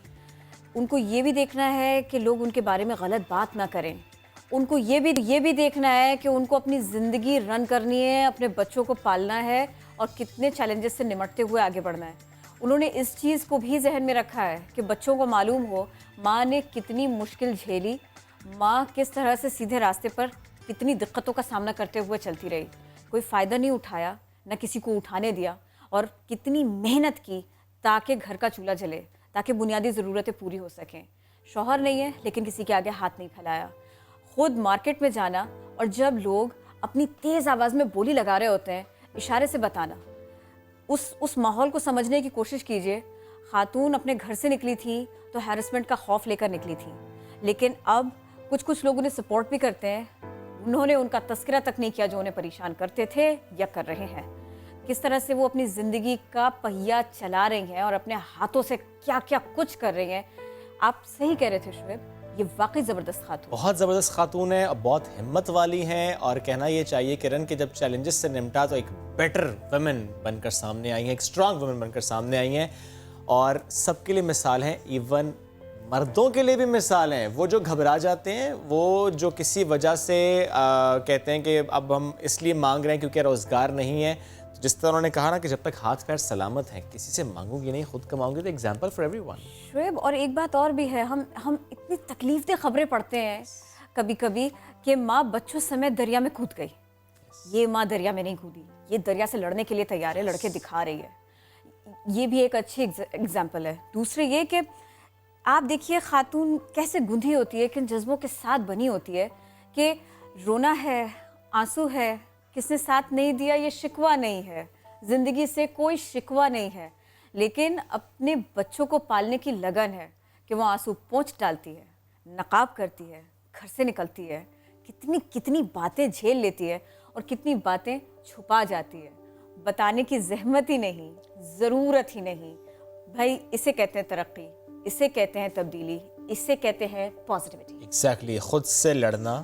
उनको ये भी देखना है कि लोग उनके बारे में गलत बात ना करें। उनको ये भी देखना है कि उनको अपनी ज़िंदगी रन करनी है, अपने बच्चों को पालना है और कितने चैलेंजेस से निमटते हुए आगे बढ़ना है। उन्होंने इस चीज़ को भी जहन में रखा है कि बच्चों को मालूम हो माँ ने कितनी मुश्किल झेली, माँ किस तरह से सीधे रास्ते पर कितनी दिक्कतों का सामना करते हुए चलती रही, कोई फ़ायदा नहीं उठाया, न किसी को उठाने दिया और कितनी मेहनत की ताकि घर का चूल्हा जले, ताकि बुनियादी ज़रूरतें पूरी हो सकें। शौहर नहीं है लेकिन किसी के आगे हाथ नहीं फैलाया। ख़ुद मार्केट में जाना और जब लोग अपनी तेज़ आवाज़ में बोली लगा रहे होते हैं, इशारे से बताना। उस माहौल को समझने की कोशिश कीजिए। खातून अपने घर से निकली थी तो हैरेसमेंट का खौफ लेकर निकली थी, लेकिन अब कुछ लोग उन्हें सपोर्ट भी करते हैं। उन्होंने उनका तस्करा तक नहीं किया जो उन्हें परेशान करते थे या कर रहे हैं। किस तरह से वो अपनी ज़िंदगी का पहिया चला रही हैं और अपने हाथों से क्या क्या कुछ कर रही हैं। आप सही कह रहे थे शुएब, ये वाकई ज़बरदस्त खातून, बहुत ज़बरदस्त खातून है और बहुत हिम्मत वाली हैं। और कहना ये चाहिए किरण कि जब चैलेंजेस से निपटा तो एक बेटर वुमेन बनकर सामने आई हैं, एक स्ट्रांग वुमेन बनकर सामने आई हैं और सबके लिए मिसाल हैं। इवन मर्दों के लिए भी मिसाल हैं, वो जो घबरा जाते हैं, वो जो किसी वजह से कहते हैं कि अब हम इसलिए मांग रहे हैं क्योंकि रोज़गार नहीं है। तो जिस तरह उन्होंने कहा ना कि जब तक हाथ पैर सलामत हैं किसी से मांगूंगी नहीं, खुद कमाऊंगी। तो एग्जाम्पल फॉर एवरीवन। शुएब, और एक बात और भी है, हम इतनी तकलीफदेह खबरें पढ़ते हैं कभी कभी कि माँ बच्चों समेत दरिया में कूद गई। ये माँ दरिया में नहीं कूदी, ये दरिया से लड़ने के लिए तैयार है, लड़के दिखा रही है। ये भी एक अच्छी एग्जाम्पल है। दूसरे ये कि आप देखिए खातून कैसे गुंधी होती है, किन जज्बों के साथ बनी होती है कि रोना है, आंसू है, किसने साथ नहीं दिया ये शिकवा नहीं है, ज़िंदगी से कोई शिकवा नहीं है, लेकिन अपने बच्चों को पालने की लगन है कि वो आंसू पोंछ डालती है, नकाब करती है, घर से निकलती है, कितनी बातें झेल लेती है और कितनी बातें छुपा जाती है। बताने की जहमत ही नहीं, ज़रूरत ही नहीं। भाई इसे कहते हैं तरक्की, इसे कहते हैं तब्दीली, इसे कहते हैं पॉजिटिविटी। एग्जैक्टली, खुद से लड़ना,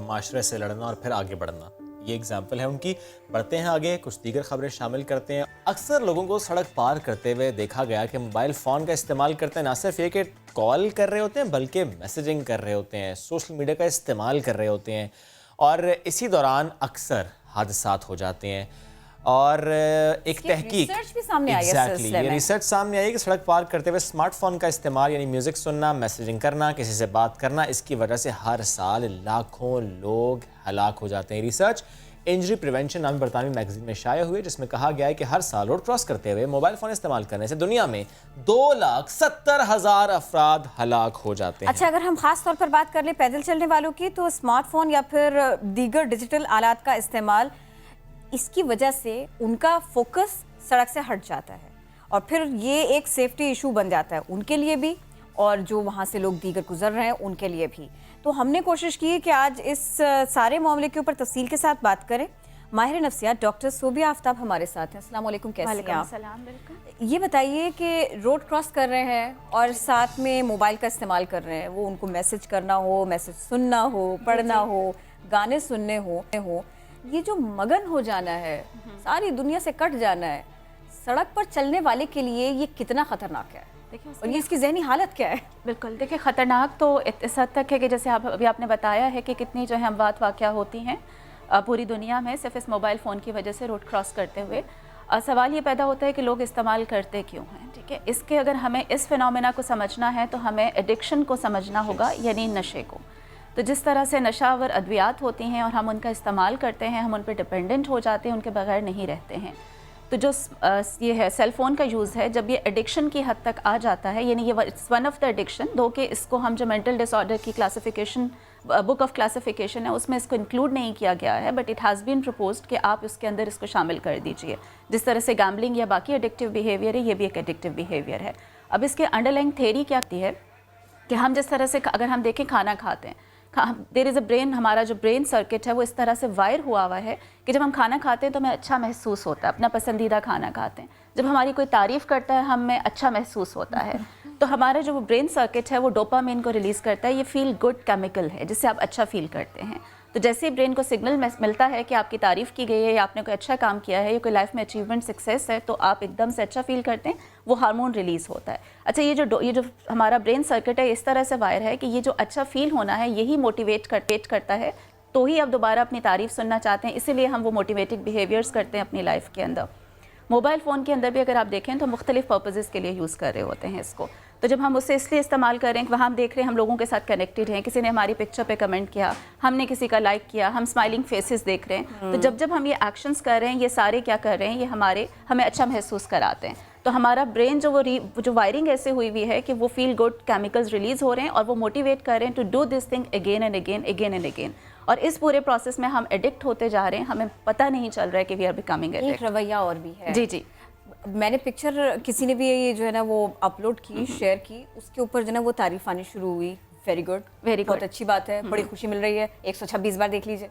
माशरे से लड़ना और फिर आगे बढ़ना, ये एग्जाम्पल है उनकी। बढ़ते हैं आगे, कुछ दीगर खबरें शामिल करते हैं। अक्सर लोगों को सड़क पार करते हुए देखा गया कि मोबाइल फ़ोन का इस्तेमाल करते हैं, ना सिर्फ ये कि कॉल कर रहे होते हैं बल्कि मैसेजिंग कर रहे होते हैं, सोशल मीडिया का इस्तेमाल कर रहे होते हैं और इसी दौरान अक्सर हादसात हो जाते हैं। और एक तहकीक रिसर्च भी सामने आई है एग्जैक्टली, ये रिसर्च सामने आई कि सड़क पार करते हुए स्मार्टफोन का इस्तेमाल यानी म्यूज़िक सुनना, मैसेजिंग करना, किसी से बात करना, इसकी वजह से हर साल लाखों लोग हलाक हो जाते हैं। रिसर्च इंजरी प्रिवेंशन नामी बरतानवी मैगजीन में शाया हुई, जिसमें कहा गया है कि हर साल रोड क्रॉस करते हुए मोबाइल फ़ोन इस्तेमाल करने से दुनिया में 2,70,000 अफराद हलाक हो जाते हैं। अच्छा, अगर हम खास तौर पर बात कर लें पैदल चलने वालों की, तो स्मार्टफोन या फिर दीगर डिजिटल आलात का इस्तेमाल, इसकी वजह से उनका फोकस सड़क से हट जाता है और फिर ये एक सेफ्टी इशू बन जाता है उनके लिए भी और जो वहाँ से लोग दीगर गुजर रहे हैं उनके लिए भी। तो हमने कोशिश की कि आज इस सारे मामले के ऊपर तफसील के साथ बात करें। माहिर नफ्सियात डॉक्टर सोबिया आफ्ताब हमारे साथ हैं। अस्सलाम वालेकुम, कैसे हैं आप? ये बताइए कि रोड क्रॉस कर रहे हैं और साथ में मोबाइल का इस्तेमाल कर रहे हैं, वो उनको मैसेज करना हो, मैसेज सुनना हो, पढ़ना हो, गाने सुनने हो, ये जो मगन हो जाना है, सारी दुनिया से कट जाना है, सड़क पर चलने वाले के लिए ये कितना ख़तरनाक है और ये इसकी ज़हनी हालत क्या है? बिल्कुल, देखिए ख़तरनाक तो इस हद तक है कि जैसे अभी आपने बताया है कि कितनी जो है अमवात वाक़या होती हैं पूरी दुनिया में सिर्फ इस मोबाइल फ़ोन की वजह से रोड क्रॉस करते हुए। सवाल ये पैदा होता है कि लोग इस्तेमाल करते क्यों हैं, ठीक है। इसके अगर हमें इस फिनोमेना को समझना है तो हमें एडिक्शन को समझना होगा, यानी नशे को। तो जिस तरह से नशावर अद्वियात होती हैं और हम उनका इस्तेमाल करते हैं, हम उन पर डिपेंडेंट हो जाते हैं, उनके बगैर नहीं रहते हैं। तो जो ये है सेल फ़ोन का यूज़ है, जब ये एडिक्शन की हद तक आ जाता है, यानी ये it's one of the addiction, दो कि इसको हम जो मेंटल डिसऑर्डर की क्लासिफिकेशन बुक ऑफ क्लासिफिकेशन है उसमें इसको इंक्लूड नहीं किया गया है, but it has been proposed कि आप उसके अंदर इसको शामिल कर दीजिए। जिस तरह से गैम्बलिंग या बाकी एडिक्टिव बिहेवियर है, ये भी एक एडिक्टिव बिहेवियर है। अब इसके अंडरलाइंग थेरी क्या होती है कि हम जिस तरह से अगर हम देखें खाना खाते हैं, देयर इज़ अ ब्रेन, हमारा जो ब्रेन सर्किट है वो इस तरह से वायर हुआ हुआ है कि जब हम खाना खाते हैं तो हमें अच्छा महसूस होता है, अपना पसंदीदा खाना खाते हैं। जब हमारी कोई तारीफ़ करता है हमें अच्छा महसूस होता है। तो हमारा जो ब्रेन सर्किट है वो डोपामाइन को रिलीज़ करता है, ये फील गुड केमिकल है जिससे आप अच्छा फील करते हैं। तो जैसे ही ब्रेन को सिग्नल मिलता है कि आपकी तारीफ़ की गई है या आपने कोई अच्छा काम किया है या कोई लाइफ में अचीवमेंट सक्सेस है, तो आप एकदम से अच्छा फील करते हैं, वो हार्मोन रिलीज़ होता है। अच्छा, ये जो हमारा ब्रेन सर्किट है इस तरह से वायर है कि ये जो अच्छा फील होना है यही मोटिवेट करता है, तो ही आप दोबारा अपनी तारीफ़ सुनना चाहते हैं, इसीलिए हम वो मोटिवेटिंग बिहेवियर्स करते हैं अपनी लाइफ के अंदर। मोबाइल फ़ोन के अंदर भी अगर आप देखें तो मुख्तलिफ़ पर्पसेस के लिए यूज़ कर रहे होते हैं इसको। तो जब हम उसे इसलिए इस्तेमाल कर रहे हैं कि वहाँ हम देख रहे हैं हम लोगों के साथ कनेक्टेड हैं, किसी ने हमारी पिक्चर पे कमेंट किया, हमने किसी का लाइक किया, हम स्माइलिंग फेसेस देख रहे हैं। तो जब हम ये एक्शंस कर रहे हैं, ये सारे क्या कर रहे हैं, ये हमें अच्छा महसूस कराते हैं। तो हमारा ब्रेन जो वायरिंग ऐसे हुई हुई है कि वो फील गुड केमिकल्स रिलीज़ हो रहे हैं और वो मोटिवेट कर रहे हैं to do this thing again and again. और इस पूरे प्रोसेस में हम एडिक्ट होते जा रहे हैं, हमें पता नहीं चल रहा है कि वी आर बिकमिंग एडिक्ट। एक रवैया और भी है। जी। मैंने पिक्चर किसी ने भी ये जो है ना वो अपलोड की, शेयर की, उसके ऊपर जो है ना वो तारीफ आनी शुरू हुई, वेरी गुड, बहुत अच्छी बात है, बड़ी खुशी मिल रही है, 126 बार देख लीजिए।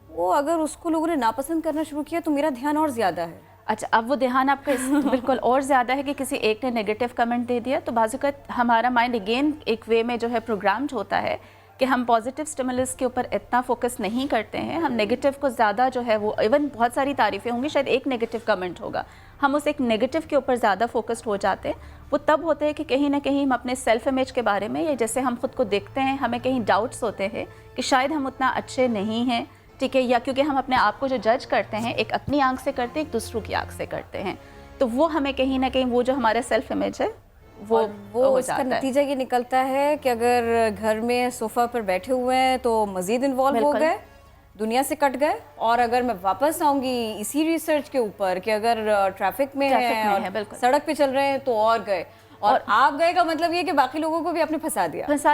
वो अगर उसको लोगों ने नापसंद करना शुरू किया तो मेरा ध्यान और ज़्यादा है। अच्छा, अब वो ध्यान आपका बिल्कुल और ज़्यादा है कि किसी एक ने नेगेटिव कमेंट दे दिया, तो बाज़-औक़ात हमारा माइंड अगेन एक वे में जो है प्रोग्राम्ड होता है कि हम पॉजिटिव स्टिमुलस के ऊपर इतना फोकस नहीं करते हैं, हम नेगेटिव को ज़्यादा जो है वो, इवन बहुत सारी तारीफ़ें होंगी, शायद एक नेगेटिव कमेंट होगा, हम उस एक नेगेटिव के ऊपर ज़्यादा फोकस्ड हो जाते हैं। वो तब होते हैं कि कहीं ना कहीं हम अपने सेल्फ इमेज के बारे में, या जैसे हम खुद को देखते हैं, हमें कहीं डाउट्स होते हैं कि शायद हम उतना अच्छे नहीं हैं, ठीक है, या क्योंकि हम अपने आप को जो जज करते हैं एक अपनी आंख से करते हैं, एक दूसरों की आंख से करते हैं, तो वो हमें कहीं ना कहीं वो जो हमारा सेल्फ इमेज है वो उसका नतीजा ये निकलता है कि अगर घर में सोफा पर बैठे हुए हैं तो मजीद इन्वॉल्व हो गए, दुनिया से कट गए। और अगर मैं वापस आऊंगी इसी रिसर्च के ऊपर कि अगर ट्रैफिक में है और सड़क पे चल रहे हैं तो और गए, और आप गए का मतलब ये कि बाकी लोगों को भी आपने फंसा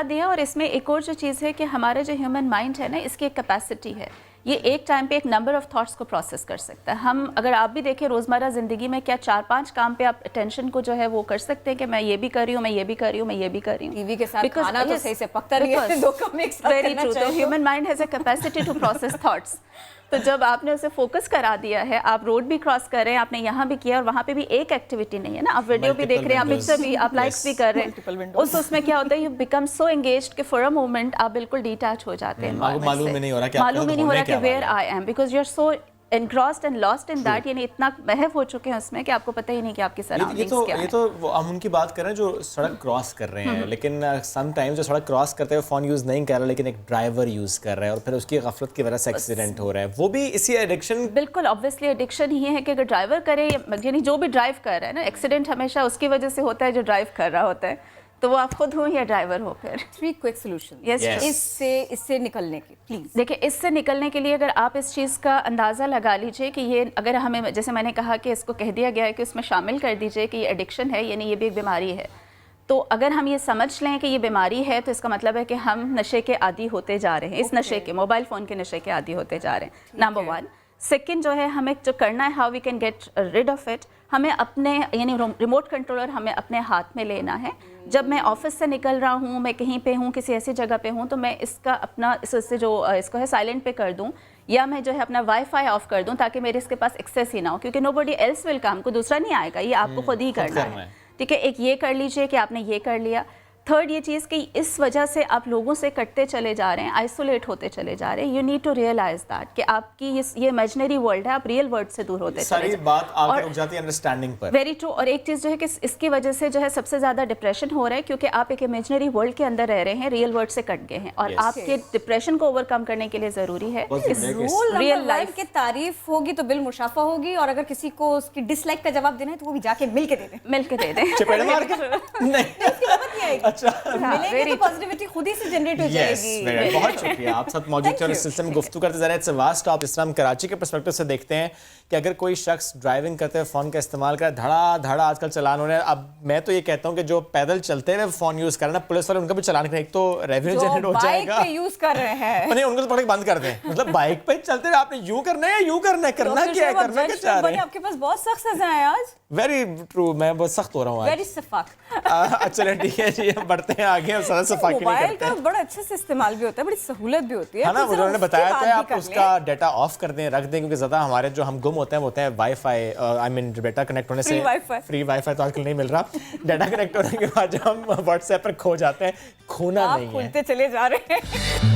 दिया। और इसमें एक और जो चीज़ है कि हमारा जो ह्यूमन माइंड है ना, इसकी एक कैपेसिटी है, ये एक टाइम पे एक नंबर ऑफ थॉट्स को प्रोसेस कर सकता है। हम अगर आप भी देखें रोज़मर्रा ज़िंदगी में क्या 4-5 काम पे आप अटेंशन को जो है वो कर सकते हैं कि मैं ये भी कर रही हूँ, मैं ये भी कर रही हूँ, मैं ये भी कर रही हूँ। टीवी के साथ खाना तो सही से पकता नहीं है, दो काम एक साथ वेरी ट्रू। तो human mind has a capacity to process thoughts. तो जब आपने उसे फोकस करा दिया है, आप रोड भी क्रॉस कर रहे हैं, आपने यहाँ भी किया और वहाँ पे भी एक एक्टिविटी नहीं है ना, आप वीडियो भी देख रहे हैं, आप पिक्चर भी, आप लाइक्स भी कर रहे हैं, उसमें क्या होता है, यू बिकम सो एंगेज्ड कि फॉर अ मोमेंट आप बिल्कुल डिटैच हो जाते हैं। मालूम ही नहीं हो रहा कि where I am, because you are so engrossed and lost in that, यानी इतना महव हो चुके हैं उसमें कि आपको पता ही नहीं कि आपकी सराउंडिंग्स क्या है। ये तो हम उनकी बात कर रहे हैं जो सड़क क्रॉस कर रहे हैं, लेकिन सम टाइम जो सड़क क्रॉस करते हुए फ़ोन यूज़ नहीं कर रहा, लेकिन एक ड्राइवर यूज़ कर रहा है और फिर उसकी गफलत की वजह से एक्सीडेंट हो रहा है, वो भी इसी एडिक्शन। बिल्कुल, ऑब्वियसली एडिक्शन ही है कि अगर ड्राइवर करे, यानी जो भी ड्राइव कर रहा है ना, एक्सीडेंट हमेशा उसकी वजह से होता है जो ड्राइव कर रहा होता है, तो वो आप खुद हो या ड्राइवर हो। फिर 3 क्विक सॉल्यूशन इससे निकलने की, प्लीज। देखिए, इससे निकलने के लिए अगर आप इस चीज़ का अंदाज़ा लगा लीजिए कि ये अगर हमें, जैसे मैंने कहा कि इसको कह दिया गया है कि इसमें शामिल कर दीजिए कि ये एडिक्शन है, यानी ये भी एक बीमारी है, तो अगर हम ये समझ लें कि ये बीमारी है तो इसका मतलब है कि हम नशे के आदी होते जा रहे हैं, इस नशे के, मोबाइल फ़ोन के नशे के आदी होते जा रहे हैं, नंबर 1। सेकेंड जो है, हमें जो करना है, how we can get rid of it, हमें अपने, यानी रिमोट कंट्रोलर हमें अपने हाथ में लेना है। जब मैं ऑफिस से निकल रहा हूँ, मैं कहीं पे हूँ, किसी ऐसी जगह पे हूँ, तो मैं इसका अपना इससे जो इसको है साइलेंट पे कर दूँ, या मैं जो है अपना वाईफाई ऑफ कर दूँ ताकि मेरे इसके पास एक्सेस ही ना हो, क्योंकि नोबडी एल्स विल कम, को दूसरा नहीं आएगा, ये आपको खुद ही करना है, ठीक है। एक ये कर लीजिए कि आपने ये कर लिया। थर्ड ये चीज़ कि इस वजह से आप लोगों से कटते चले जा रहे हैं, आइसोलेट होते चले जा रहे हैं। You need to realise that कि आपकी ये इमेजिनरी वर्ल्ड है, आप रियल वर्ल्ड से दूर होते चले जा रहे हैं। सारी बात आगे रुक जाती है अंडरस्टैंडिंग पर। Very true. और एक चीज़ जो है कि इसकी वजह से जो है सबसे ज़्यादा डिप्रेशन हो रहा है, क्योंकि आप एक इमेजिनरी वर्ल्ड के अंदर रह रहे हैं, रियल वर्ल्ड से कट गए हैं। और आपके डिप्रेशन को ओवरकम करने के लिए ज़रूरी है रियल लाइफ की तारीफ होगी तो बिल मुशाफा होगी, और अगर किसी को उसकी डिसलाइक का जवाब देना है तो वो भी जाके मिल के दे दें। मिल के दे दें। चपेट मार के नहीं, उसकी नौबत नहीं आएगी। अच्छा, मिलेंगे तो पॉजिटिविटी खुद ही से जनरेट हो जाएगी। बहुत शुक्रिया, आप साथ मौजूद थे और इस सिलसिले में गुफ्तगू करते जा रहे हैं। It's a vast topic. जिस तरह हम कराची के पर्सपेक्टिव से देखते हैं कि अगर कोई शख्स ड्राइविंग करते हुए फ़ोन का इस्तेमाल करे, धड़ा धड़ा आजकल चलान हो रहे हैं। अब मैं तो ये कहता हूँ कि जो पैदल चलते हैं फ़ोन यूज़ करना, पुलिस वाले उनका भी चलान करें, एक तो रेवेन्यू जनरेट हो जाएगा। बाइक पे यूज़ कर रहे हैं, नहीं उनको तो पढ़ के बंद कर दें। मतलब बाइक पे चलते रहे आपने यूँ करना है, यूँ करना है, करना क्या है, करना क्या चाह रहे हैं? आपके पास बहुत सख्त सजा है आज। वेरी ट्रू, मैं बहुत सख्त हो रहा हूँ आज। वेरी सफाक। चलिए ठीक है जी, हम बढ़ते हैं आगे। हम सारा सफाकी नहीं करते। मोबाइल का बड़ा अच्छे से इस्तेमाल भी होता है, बड़ी सहूलत भी होती है। ना, उन्होंने बताया तो है, आप उसका डाटा ऑफ कर दें, रख दें, क्योंकि ज़्यादा हमारे जो हम गुम होते हैं वो होते हैं wifi, I mean data connect होने से। फ्री वाईफाई तो आजकल नहीं मिल रहा। डाटा कनेक्ट होने के बाद जब हम व्हाट्सएप पर खो जाते हैं, खोना नहीं है, खुलते चले जा रहे हैं।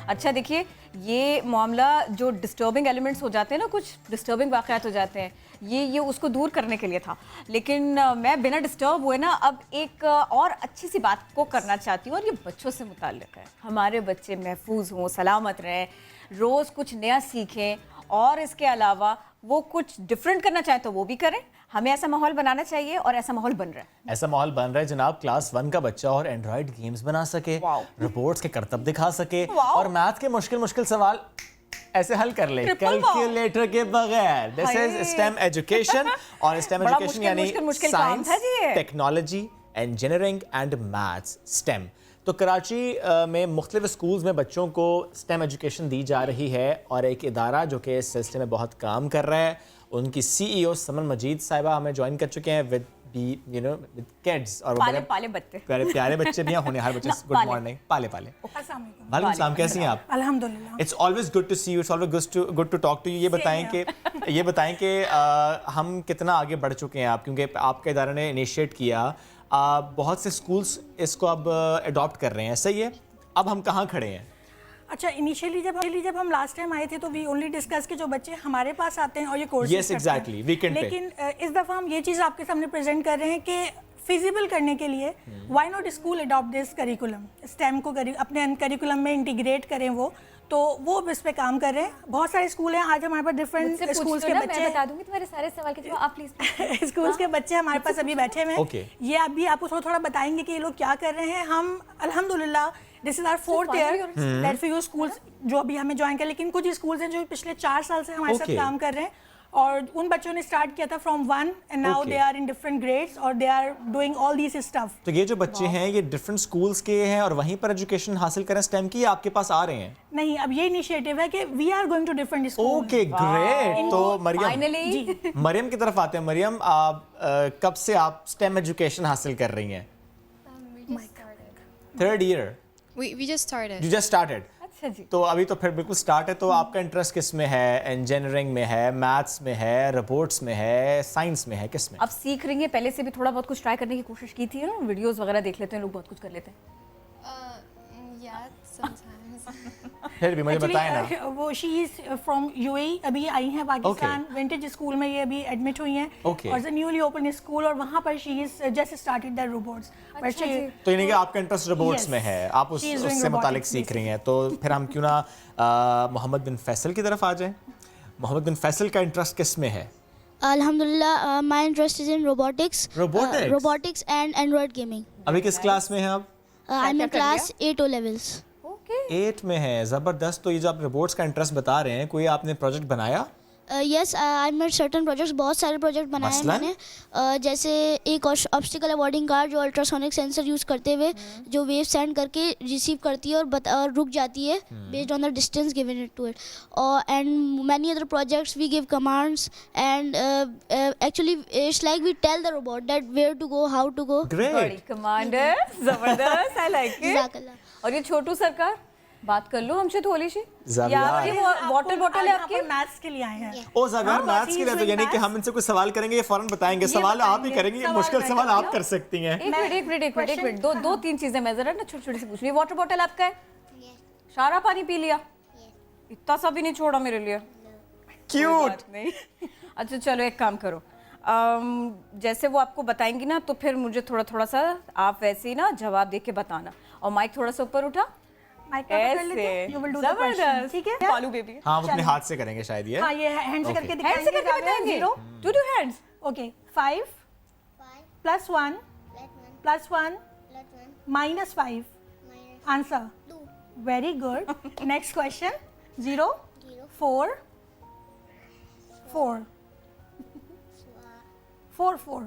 अच्छा देखिए, ये मामला जो डिस्टर्बिंग एलिमेंट्स हो जाते हैं ना, कुछ डिस्टर्बिंग वाक़यात हो जाते हैं, ये उसको दूर करने के लिए था। लेकिन मैं बिना डिस्टर्ब हुए ना अब एक और अच्छी सी बात को करना चाहती हूँ, और ये बच्चों से मुताल्लिक़ है। हमारे बच्चे महफूज हों, सलामत रहें, रोज़ कुछ नया सीखें, और इसके अलावा वो कुछ डिफरेंट करना चाहें तो वो भी करें। हमें ऐसा माहौल बनाना चाहिए, और ऐसा माहौल बन रहा है। ऐसा माहौल बन रहा है जनाब, क्लास 1 का बच्चा और एंड्रॉइड गेम्स बना सके, रिपोर्ट्स के करतब दिखा सके, और मैथ के मुश्किल सवाल ऐसे हल कर ले कैलकुलेटर के बगैर। This is stem education. और स्टेम एजुकेशन यानी science, technology, engineering and maths, stem. तो कराची में मुख्तलिफ स्कूल्स में बच्चों को स्टेम एजुकेशन दी जा रही है, और एक इदारा जो कि इस सिलसिले में बहुत काम कर रहा है, उनकी CEO समन मजीद साहिबा हमें ज्वाइन कर चुके हैं विद विद किड्स। और पाले बच्चे, प्यारे बच्चे भी हैं, होनहार बच्चे। Good morning. पाले वालेकुम सलाम, कैसी हैं आप? अल्हम्दुलिल्लाह। It's always good to see you, it's always good to talk to you. ये बताएं कि हम कितना आगे बढ़ चुके हैं आप, क्योंकि आपके इदारे ने इनिशिएट किया, बहुत से स्कूल्स इसको अब अडॉप्ट कर रहे हैं, सही है? अब हम कहाँ खड़े हैं? अच्छा, इनिशियली जब हम लास्ट टाइम आए थे तो वी ओनली डिस्कस के जो बच्चे हमारे पास आते हैं और ये कोर्स yes, exactly, वीकेंड पे। लेकिन इस दफ़ा हम ये चीज़ आपके सामने प्रेजेंट कर रहे हैं कि फिजिबल करने के लिए why not school adopt this curriculum, stem को अपने करिकुलम में इंटीग्रेट करें। वो इस पे काम कर रहे हैं। बहुत सारे स्कूल हैं, आज हमारे पास डिफरेंट स्कूल्स के बच्चे, मैं बता दूंगी तुम्हारे सारे सवाल के जवाब, आप प्लीज। स्कूल्स के बच्चे हमारे पास अभी बैठे हुए हैं। ये अभी आपको थोड़ा बताएंगे कि ये लोग क्या कर रहे हैं। हम अल्हम्दुलिल्लाह this is our 4th year that for you schools जो अभी हमें ज्वाइन कर, लेकिन कुछ स्कूल्स हैं जो पिछले 4 साल से हमारे साथ काम कर रहे हैं, और उन बच्चों ने स्टार्ट किया था from 1 and now they are in different grades और they are doing all this stuff. तो ये जो बच्चे हैं ये डिफरेंट स्कूल्स के हैं और वहीं पर एजुकेशन हासिल करें स्टेम की, आपके पास आ रहे हैं? नहीं, अब ये इनिशिएटिव है कि we are going to different school. Okay great. तो मरियम की तरफ आते हैं। मरियम, कब से आप स्टेम एजुकेशन हासिल कर रही हैं? 3rd year. We just started. You just started. अच्छा जी। तो अभी तो फिर बिल्कुल स्टार्ट है। तो आपका इंटरेस्ट किस में है? इंजीनियरिंग में है, मैथ्स में है, रिपोर्ट्स में है, साइंस में है, किस में? अब सीख रही हैं, पहले से भी थोड़ा बहुत कुछ ट्राई करने की कोशिश की थी ना? वीडियोस वगैरह देख लेते हैं लोग, बहुत कुछ कर लेते हैं। Yeah, sometimes. फिर भी मुझे बताएं ना। वो शी इज फ्रॉम यूएई, अभी ये आई हैं पाकिस्तान। विंटेज स्कूल में ये अभी एडमिट हुई हैं और न्यूली ओपन स्कूल, और वहाँ पर she is just started the robots. तो यानी कि आपका इंटरेस्ट रोबोट्स में है, आप उससे मुतालिक सीख रही हैं। तो फिर हम क्यों ना मोहम्मद बिन फैसल की तरफ आ जाएं। मोहम्मद बिन फैसल का इंटरेस्ट किस में है? अल्हम्दुलिल्लाह, my interest is in robotics and Android gaming. अभी किस क्लास में हैं आप? I am in class 8 O levels। 8 में है, ज़बरदस्त। तो ये जो आप रोबोट्स का इंटरेस्ट बता रहे हैं, कोई आपने प्रोजेक्ट बनाया? Yes, I made certain projects, बहुत सारे प्रोजेक्ट बनाए हैं मैंने। जैसे एक ऑब्स्टिकल अवॉइडिंग कार जो अल्ट्रासोनिक सेंसर यूज़ करते हुए जो वेव सेंड करके रिसीव करती है और रुक जाती है based on the distance given it to it. And many other projects we give commands and actually it's like we tell the robot that where to go, how to go. Great commander, जबरदस्त, I like it. और ये छोटू सरकार बात कर लो हमसे थोड़ी सी। ज़ाविया। या आपकी वाटर बॉटल है आपकी? मैथ्स के लिए आए हैं। ओ ज़ाविया, मैथ्स के लिए तो यानी कि हम इनसे कुछ सवाल करेंगे, ये फौरन बताएंगे। सवाल आप ही करेंगे, ये मुश्किल सवाल आप कर सकती हैं। एक मिनट दो तीन चीजें मैं जरा ना छोटी सी पूछनी है। वाटर बॉटल आपका है? सारा पानी पी लिया? इतना सा भी नहीं छोड़ा मेरे लिए? क्यूट। नहीं। अच्छा चलो एक काम करो, जैसे वो आपको बताएंगी ना तो फिर मुझे थोड़ा थोड़ा सा आप वैसे ही ना जवाब दे के बताना। और माइक थोड़ा सा ऊपर उठा, ऐसे। जबरदस्त, ठीक है फॉलो बेबी। हाँ, हम अपने हाथ से करेंगे शायद ये। हाँ, ये हैंड से करके हैंड से करके बताएंगे। Two hands. Okay, 5 + 1 + 1 -5 answer. Very good. Next question. 0 4 4 4 4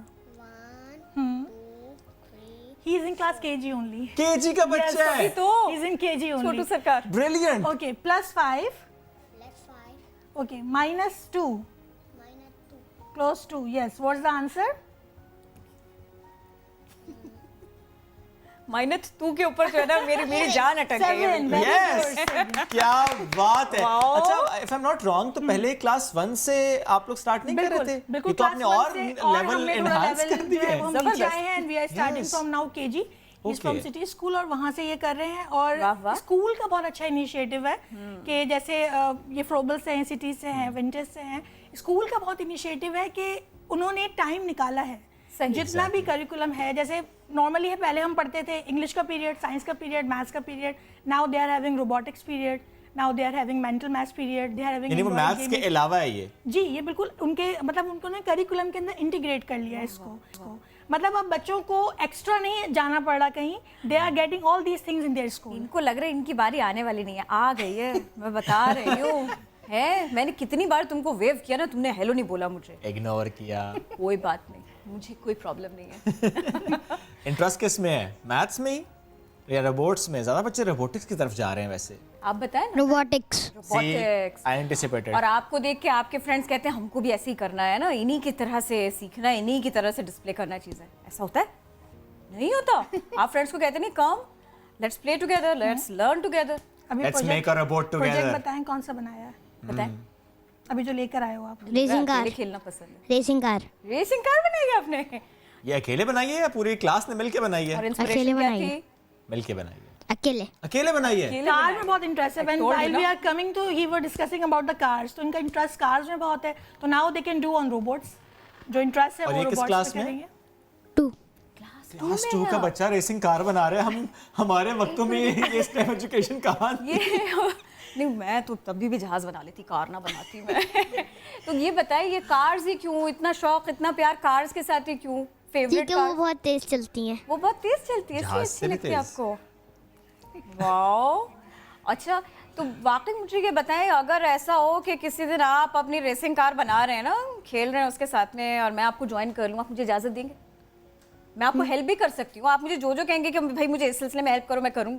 He is in class KG only. KG का बच्चा है। तो he is in KG only. छोटू सरकार। Brilliant. Okay, +5. Okay, -2. Close to. Yes. What's the answer? -2 के ऊपर जो है ना मेरी जान अटक गई है। Yes. क्या बात है। अच्छा, if I'm not wrong, तो पहले क्लास 1 से आप लोग स्टार्ट नहीं कर रहे थे? बिल्कुल, तो आपने और लेवल एनहांस कर दिया है। हम नीचे आए हैं and we are starting from now KG. He's from City School और वहाँ से ये कर रहे हैं। और स्कूल का बहुत अच्छा इनिशिएटिव है कि जैसे ये फ्रोबल से हैं, सिटी से हैं, विंटेज से हैं। स्कूल का बहुत इनिशिएटिव है कि उन्होंने टाइम निकाला है। जितना भी करिकुलम है, जैसे नॉर्मली है पहले हम पढ़ते थे इंग्लिश का पीरियड, साइंस का पीरियड, मैथ्स का period. Now they are having robotics period, now they are having mental maths period, they are having. यानी वो मैथ्स के अलावा है ये? जी, ये बिल्कुल उनके मतलब उन्होंने करिकुलम के अंदर इंटीग्रेट कर लिया है इसको। मतलब अब बच्चों को एक्स्ट्रा नहीं जाना पड़ रहा कहीं। They are getting all these things in their school. इनको लग रहा है इनकी बारी आने वाली नहीं है, आ गई है। मैं बता रही हूँ है। मैंने कितनी बार तुमको वेव किया ना, तुमने हेलो नहीं बोला मुझे। इग्नोर किया। कोई बात नहीं, मुझे कोई प्रॉब्लम नहीं है। इंटरेस्ट किस में है? मैथ्स में ही या रोबोट्स में? ज्यादा बच्चे रोबोटिक्स की तरफ जा रहे हैं वैसे। आप बताएं। रोबोटिक्स। आई एंटिसिपेटेड। और आपको देख के आपके फ्रेंड्स कहते हैं हमको भी ऐसे ही करना है ना, इन्हीं की तरह से सीखना है, इन्हीं की तरह से डिस्प्ले करना चीज़ें। ऐसा होता है? नहीं होता। आप फ्रेंड्स को कहते नहीं come let's play together, let's learn together, let's make a robot together. Project बताएं कौन सा बनाया है? बताएं अभी जो लेकर आए हो आप। Racing car. खेलना पसंद है। Racing car. रेसिंग कार बनाई है आपने? ये अकेले बनाई है या पूरी क्लास ने मिलके बनाई है? अकेले बनाई है। मिलके बनाई है। अकेले बनाई है। कार में बहुत इंटरेस्ट है। When while we are coming to he were discussing about the cars, तो इनका इंटरेस्ट कार्स में बहुत है। तो now they can do on robots. जो इंटरेस्ट है वो रोबोट्स पे करेंगे। क्लास 2 का बच्चा रेसिंग कार बना रहा है। हम हमारे वक्तों में ये स्टेम एजुकेशन कहाँ? नहीं, मैं तो तभी भी जहाज बना लेती, कार ना बनाती मैं। तो ये बताइए, ये कार्स ही क्यों इतना शौक, इतना प्यार कार्स के साथ ही क्यों? Favourite car? वो बहुत तेज चलती हैं। वो बहुत तेज चलती है, इसलिए अच्छी लगती है आपको? वाओ, अच्छा। तो वाकई मुझे ये बताएं, अगर ऐसा हो कि किसी दिन आप अपनी रेसिंग कार बना रहे हैं ना, खेल रहे हैं उसके साथ में, और मैं आपको ज्वाइन कर लूँ, आप मुझे इजाज़त देंगे? मैं आपको हेल्प भी कर सकती हूँ। आप मुझे जो कहेंगे कि भाई मुझे इस सिलसिले में हेल्प करो, मैं करूँ।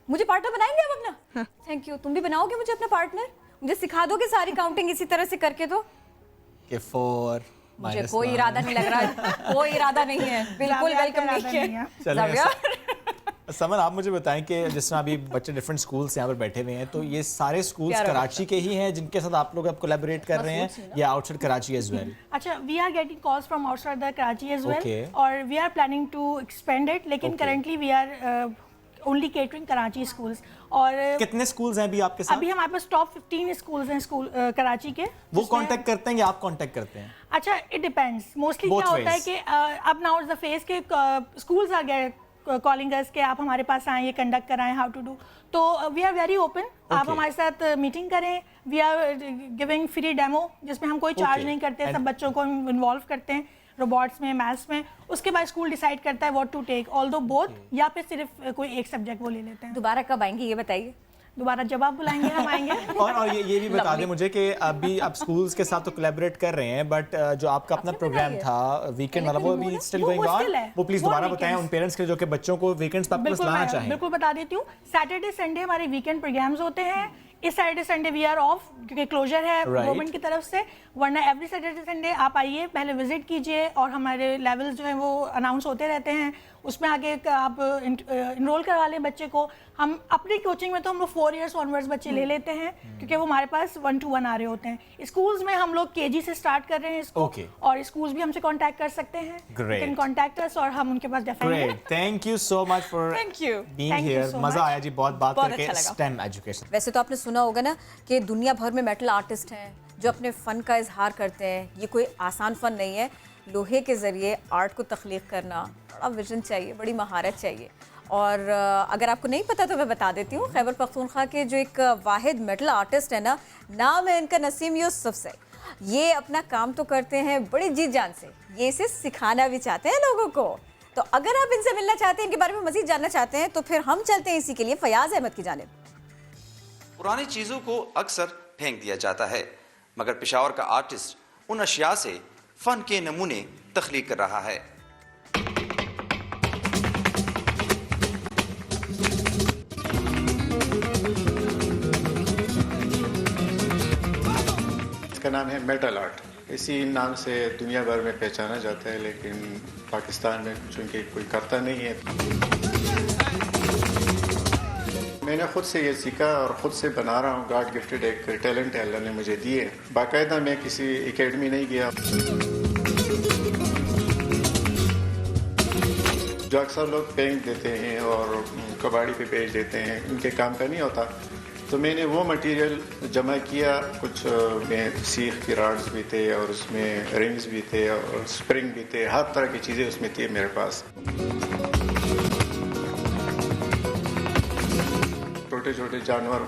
मुझे पार्टनर बनाएंगे आप अपना? Thank you. तुम भी बनाओगे मुझे अपना पार्टनर? मुझे सिखा दोगे सारी काउंटिंग इसी तरह से करके? तो कि 4 मुझे कोई इरादा नहीं लग रहा, कोई इरादा नहीं है, बिल्कुल वेलकम नहीं है। समन, आप मुझे बताएं कि जिस तरह अभी बच्चे डिफरेंट स्कूल्स यहाँ पर बैठे हुए हैं, तो ये सारे स्कूल्स कराची के ही हैं जिनके साथ आप लोग अब कोलैबोरेट कर रहे हैं, या आउटसाइड कराची एज वेल? अच्छा, we are getting calls from outside the Karachi as well, और we are planning to expand it, लेकिन currently we are only catering Karachi schools. और कितने स्कूल्स हैं अभी आपके साथ? अभी हमारे पास टॉप 15 स्कूल्स हैं स्कूल कराची के। वो कांटेक्ट करते हैं या आप कांटेक्ट करते हैं? अच्छा, इट डिपेंड्स। मोस्टली क्या होता है कि अब नाउ इज द फेज के स्कूल्स आ गए कॉलिंग अस के आप हमारे पास आएँ, ये कंडक्ट कराएं, हाउ टू डू। तो वी आर वेरी ओपन। आप हमारे साथ मीटिंग करें। We are giving free demo, जिसमें हम कोई चार्ज नहीं करते, सब बच्चों को इन्वॉल्व करते हैं रोबोट्स में, मैथ्स में। उसके बाद स्कूल डिसाइड करता है what to take, although both, या फिर सिर्फ कोई एक सब्जेक्ट वो ले लेते हैं। दोबारा कब आएंगे ये बताइए? दोबारा जब आप बुलाएंगे हम आएंगे। और ये भी बता दें मुझे कि अभी आप स्कूल्स के साथ तो कोलैबोरेट कर रहे हैं, बट जो आपका अपना प्रोग्राम था वीकेंड वाला, वो अभी स्टिल गोइंग ऑन? वो प्लीज दोबारा बताएं उन पेरेंट्स के जो कि बच्चों को वीकेंड्स पर आपके पास लाना चाहें। बिल्कुल बता देती हूँ। सैटरडे संडे हमारे वीकेंड प्रोग्राम्स होते हैं। इस Saturday Sunday we are off क्योंकि क्लोजर है गवर्नमेंट की तरफ से, वरना एवरी सैटरडे संडे आप आइए, पहले विजिट कीजिए और हमारे लेवल्स जो हैं वो अनाउंस होते रहते हैं, उसमें आगे आप इनरोल करवा लें बच्चे को। हम अपनी कोचिंग में तो हम लोग 4 इयर्स ऑनवर्ड्स बच्चे ले लेते हैं क्योंकि वो हमारे पास 1-to-1 आ रहे होते हैं। स्कूल्स में हम लोग केजी से स्टार्ट कर रहे हैं इसको, और स्कूल्स भी हमसे कांटेक्ट कर सकते हैं, कैन कांटेक्ट अस और हम उनके पास definitely. Thank you so much for being here, मजा आया जी बहुत बात करके स्टेम एजुकेशन। वैसे तो आपने सुना होगा ना कि दुनिया भर में मेटल आर्टिस्ट हैं जो अपने फ़न का इजहार करते हैं। ये कोई आसान फ़न नहीं है, लोहे के ज़रिए आर्ट को तख्लीक करना बड़ा विजन चाहिए, बड़ी महारत चाहिए। और अगर आपको नहीं पता तो मैं बता देती हूँ, खैबर पख्तूनख्वा के जो एक वाहिद मेटल आर्टिस्ट है ना, नाम है इनका नसीम यूसुफ। ये अपना काम तो करते हैं बड़ी जी जान से, ये इसे सिखाना भी चाहते हैं लोगों को। तो अगर आप इनसे मिलना चाहते हैं, इनके बारे में मज़ीद जानना चाहते हैं, तो फिर हम चलते हैं इसी के लिए फयाज अहमद की जानिब। पुरानी चीज़ों को अक्सर फेंक दिया जाता है, मगर पेशावर का आर्टिस्ट उन अशिया से फ़न के नमूने तख्लीक कर रहा है। इसका नाम है मेटल आर्ट। इसी नाम से दुनिया भर में पहचाना जाता है, लेकिन पाकिस्तान में चूँकि कोई करता नहीं है। मैंने खुद से ये सीखा और ख़ुद से बना रहा हूँ। गॉड गिफ्टेड एक टैलेंट है, अल्लाह ने मुझे दिए। बाकायदा मैं किसी एकेडमी नहीं गया। जो अक्सर लोग पेंट देते हैं और कबाड़ी पे बेच देते हैं, उनके काम का नहीं होता। तो मैंने वो मटेरियल जमा किया, कुछ में सीख की राड्स भी थे और उसमें रिंग्स भी थे और स्प्रिंग भी थे, हर तरह की चीज़ें उसमें थी मेरे पास। छोटे छोटे जानवर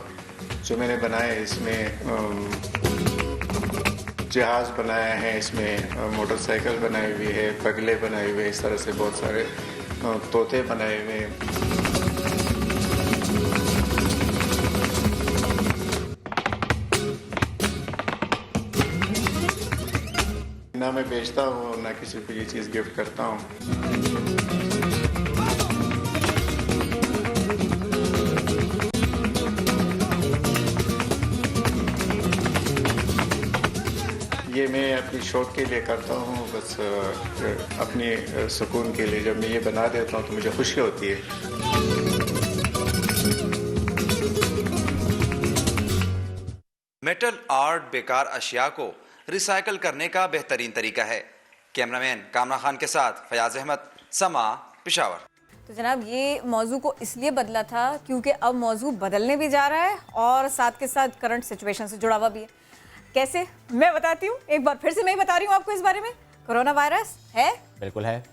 जो मैंने बनाए, इसमें जहाज बनाया है, इसमें मोटरसाइकिल बनाई हुई है, बगले बनाए हुए, इस तरह से बहुत सारे तोते बनाए हुए हैं। ना मैं बेचता हूँ ना किसी को ये चीज़ गिफ्ट करता हूँ। ये मैं अपनी शौक के लिए करता हूँ, बस अपने सुकून के लिए। जब मैं ये बना देता हूँ तो मुझे खुशी होती है। मेटल आर्ट बेकार अशिया को रिसाइकल करने का बेहतरीन तरीका है। कैमरामैन कामरा खान के साथ फयाज अहमद, समा, पेशावर। तो जनाब ये मौजू को इसलिए बदला था क्योंकि अब मौजू बदलने भी जा रहा है और साथ के साथ करंट सिचुएशन से जुड़ा हुआ भी है। कैसे, मैं बताती हूँ, एक बार फिर से मैं ही बता रही हूँ आपको इस बारे में। कोरोना वायरस है, बिल्कुल है।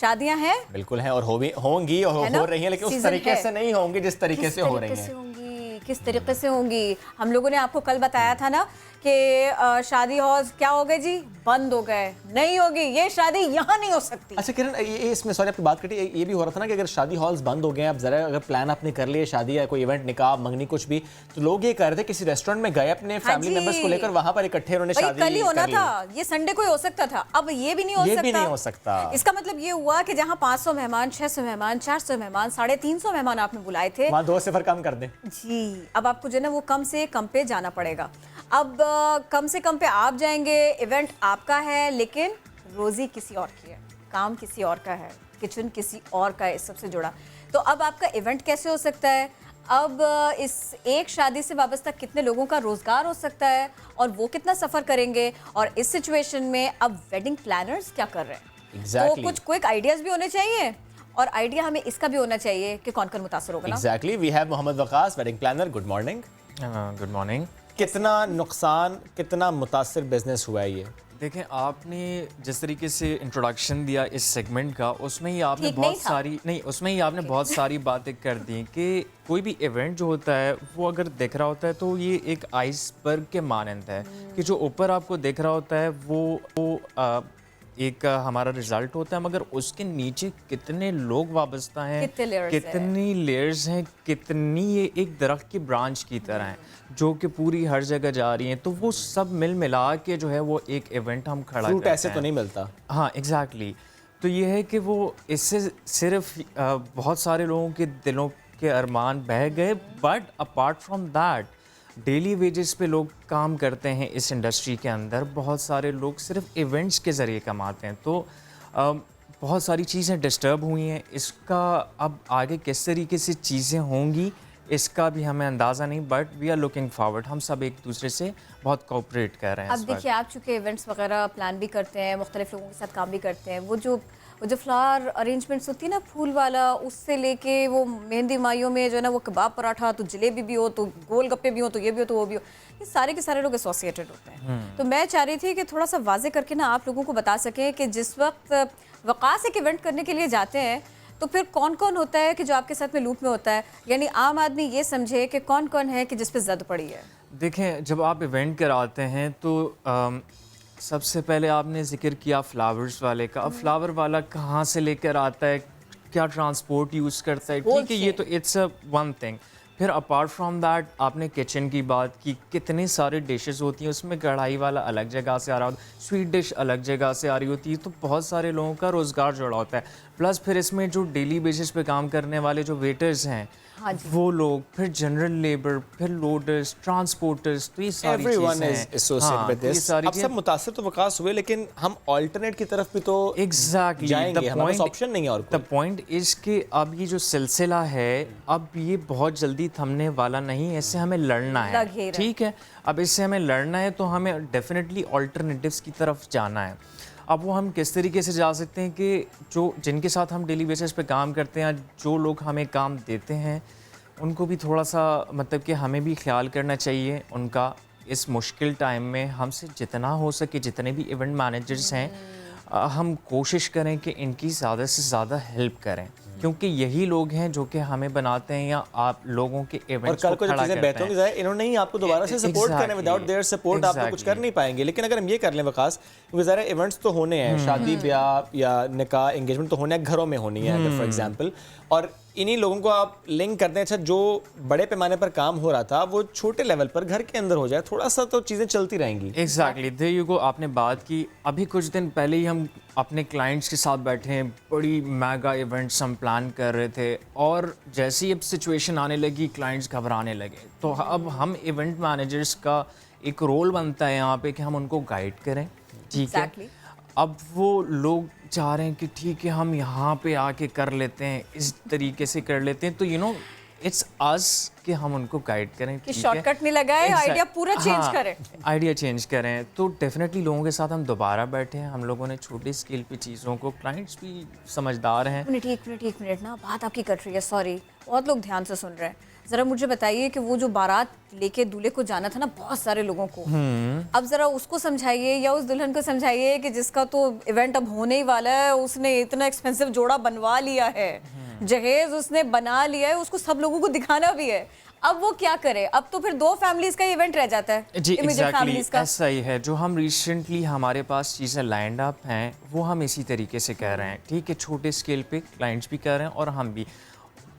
शादियां हैं, बिल्कुल है, और होंगी और हो रही हैं, लेकिन उस तरीके से नहीं होंगी जिस तरीके से हो रही हैं। किस तरीके से होंगी? हम लोगों ने आपको कल बताया था ना कि शादी हॉल क्या हो गए जी, बंद हो गए, नहीं होगी ये शादी, यहाँ नहीं हो सकती। अच्छा किरण, ये इसमें सॉरी आपकी बात कटी, ये भी हो रहा था ना कि अगर शादी हॉल्स बंद हो गए, अब जरा अगर प्लान आपने कर लिए शादी या कोई इवेंट, निकाह, मंगनी, कुछ भी, तो लोग ये कर रहे थे किसी रेस्टोरेंट में गए अपने फैमिली मेंबर्स को लेकर, वहां पर इकट्ठे उन्होंने शादी कल ही होना था, ये संडे को ही हो सकता था, अब ये भी नहीं हो सकता। इसका मतलब ये हुआ कि जहाँ 500 मेहमान, 600 मेहमान, 400 मेहमान, 350 मेहमान आपने बुलाए थे, वहाँ 2 सिफर कम कर दें जी। अब आपको जो है ना वो कम से कम पे जाना पड़ेगा। अब कम से कम पे आप जाएंगे, इवेंट आपका है, लेकिन रोजी किसी और की है, काम किसी और का है, किचन किसी और का है, इस सबसे जुड़ा। तो अब आपका इवेंट कैसे हो सकता है? अब इस एक शादी से वाबस्ता कितने लोगों का रोजगार हो सकता है और वो कितना सफ़र करेंगे? और इस सिचुएशन में अब वेडिंग प्लानर्स क्या कर रहे हैं? तो कुछ क्विक आइडियाज भी होने चाहिए, और आइडिया हमें इसका भी होना चाहिए कि कौन कौन मुतासर होगा ना। Exactly, we have Mohammad Waqas, wedding planner. Good morning. Good morning. कितना नुकसान, कितना मुतासिर बिजनेस हुआ है ये? देखें, आपने जिस तरीके से इंट्रोडक्शन दिया इस सेगमेंट का, उसमें ही आपने बहुत सारी बातें कर दी कि कोई भी इवेंट जो होता है वो अगर दिख रहा होता है तो ये एक आइसबर्ग के मानंद है कि जो ऊपर आपको दिख रहा होता है वो एक हमारा रिजल्ट होता है, मगर उसके नीचे कितने लोग वाबस्ता हैं, कितनी लेयर्स हैं, कितनी ये एक दरख्त की ब्रांच की तरह हैं जो कि पूरी हर जगह जा रही हैं। तो वो सब मिल मिला के जो है वो एक इवेंट हम खड़ा करते हैं। ऐसे तो नहीं मिलता। हाँ एग्जैक्टली। तो ये है कि वो इससे सिर्फ बहुत सारे लोगों के दिलों के अरमान बह गए, but apart from that daily wages पे लोग काम करते हैं इस इंडस्ट्री के अंदर, बहुत सारे लोग सिर्फ इवेंट्स के ज़रिए कमाते हैं, तो बहुत सारी चीज़ें डिस्टर्ब हुई हैं। इसका अब आगे किस तरीके से चीज़ें होंगी इसका भी हमें अंदाज़ा नहीं, but we are looking forward. हम सब एक दूसरे से बहुत कोऑपरेट कर रहे हैं। अब देखिए, आप चूँकि इवेंट्स वगैरह प्लान भी करते हैं, मुख्तलिफ लोगों के साथ काम भी करते हैं, वो जो फ्लावर अरेंजमेंट्स होती है ना, फूल वाला, उससे लेके वो मेहंदी माइयों में जो है ना वो कबाब पराठा, तो जलेबी भी हो, तो गोल गप्पे भी हो, तो ये भी हो, तो वो भी हो, ये सारे के सारे लोग एसोसिएटेड होते हैं। तो मैं चाह रही थी कि थोड़ा सा वाजे करके ना आप लोगों को बता सकें कि जिस वक्त वकास एक इवेंट करने के लिए जाते हैं तो फिर कौन कौन होता है कि जो आपके साथ में लूप में होता है, यानी आम आदमी ये समझे कि कौन कौन है कि जिस पे जद पड़ी है। देखें, जब आप इवेंट कराते हैं तो सबसे पहले आपने जिक्र किया फ्लावर्स वाले का। अब फ्लावर वाला कहाँ से लेकर आता है, क्या ट्रांसपोर्ट यूज़ करता है, ठीक है, ये तो इट्स अ वन थिंग। फिर अपार्ट फ्रॉम दैट आपने किचन की बात की, कितने सारे डिशेस होती हैं, उसमें कढ़ाई वाला अलग जगह से आ रहा होता है, स्वीट डिश अलग जगह से आ रही होती है, तो बहुत सारे लोगों का रोज़गार जुड़ा होता है। प्लस फिर इसमें जो डेली बेसिस पे काम करने वाले जो वेटर्स हैं, वो लोग, फिर जनरल लेबर, फिर लोडर्स, ट्रांसपोर्टर्स, तो ये सारी चीज़ें हैं। अब सब मुतासिर तो वकास हुए, लेकिन हम अल्टरनेट की तरफ भी तो जाएंगे, हमारे पास ऑप्शन नहीं है। और द पॉइंट इज कि अब ये जो सिलसिला है, अब ये बहुत जल्दी थमने वाला नहीं है, इससे हमें लड़ना है, ठीक है। अब इससे हमें लड़ना है तो हमें डेफिनेटली अल्टरनेटिव्स की तरफ जाना है। अब वो हम किस तरीके से जा सकते हैं कि जो जिनके साथ हम डेली बेसिस पे काम करते हैं, जो लोग हमें काम देते हैं, उनको भी थोड़ा सा मतलब कि हमें भी ख्याल करना चाहिए उनका इस मुश्किल टाइम में। हमसे जितना हो सके, जितने भी इवेंट मैनेजर्स हैं, हम कोशिश करें कि इनकी ज़्यादा से ज़्यादा हेल्प करें, क्योंकि यही लोग हैं जो कि हमें बनाते हैं या आप लोगों के इवेंट्स और कल को जब चीज़ें बेहतर होंगी, इन्होंने ही आपको दोबारा से सपोर्ट करने, विदाउट देयर सपोर्ट आप कुछ कर नहीं पाएंगे। लेकिन अगर हम ये कर लें वकास, क्योंकि ज़रा इवेंट्स तो होने हैं, शादी ब्याह या निकाह एंगेजमेंट तो होने हैं, घरों में होनी है अगर फॉर एग्जांपल, और इन्हीं लोगों को आप लिंक करते हैं। अच्छा, जो बड़े पैमाने पर काम हो रहा था वो छोटे लेवल पर घर के अंदर हो जाए, थोड़ा सा तो चीज़ें चलती रहेंगी। एग्जैक्टली, देयर यू गो, आपने बात की। अभी कुछ दिन पहले ही हम अपने क्लाइंट्स के साथ बैठे हैं, बड़ी मेगा इवेंट्स हम प्लान कर रहे थे, और जैसी अब सिचुएशन आने लगी क्लाइंट्स घबराने लगे। तो अब हम इवेंट मैनेजर्स का एक रोल बनता है यहाँ पे कि हम उनको गाइड करें, ठीक है। अब वो लोग चाह रहे हैं कि ठीक है हम यहाँ पे आके कर लेते हैं, इस तरीके से कर लेते हैं, तो यू नो इट्स अस कि हम उनको गाइड करें कि शॉर्टकट नहीं लगाए, आइडिया पूरा चेंज करें, आइडिया चेंज करें। तो डेफिनेटली लोगों के साथ हम दोबारा बैठे हैं, हम लोगों ने छोटी स्केल पे चीज़ों को, क्लाइंट्स भी समझदार हैं। एक मिनट ना, बात आपकी कट रही है, सॉरी, बहुत लोग ध्यान से सुन रहे हैं। ज़रा मुझे बताइए कि वो जो बारात लेके दूल्हे को जाना था ना, बहुत सारे लोगों को, अब ज़रा उसको समझाइए या उस दुल्हन को समझाइए कि जिसका तो इवेंट अब होने ही वाला है, उसने इतना एक्सपेंसिव जोड़ा बनवा लिया है, जहेज उसने बना लिया है, उसको सब लोगों को दिखाना भी है। अब वो क्या करे? अब तो फिर 2 फैमिलीज का इवेंट रह जाता है। जी एग्जैक्टली, ऐसा ही है। जो हम रिसेंटली हमारे पास चीज़ें लाइंड अप हैं, वो हम इसी तरीके से कह रहे हैं, ठीक है। छोटे स्केल पे क्लाइंट्स भी कर रहे हैं और हम भी।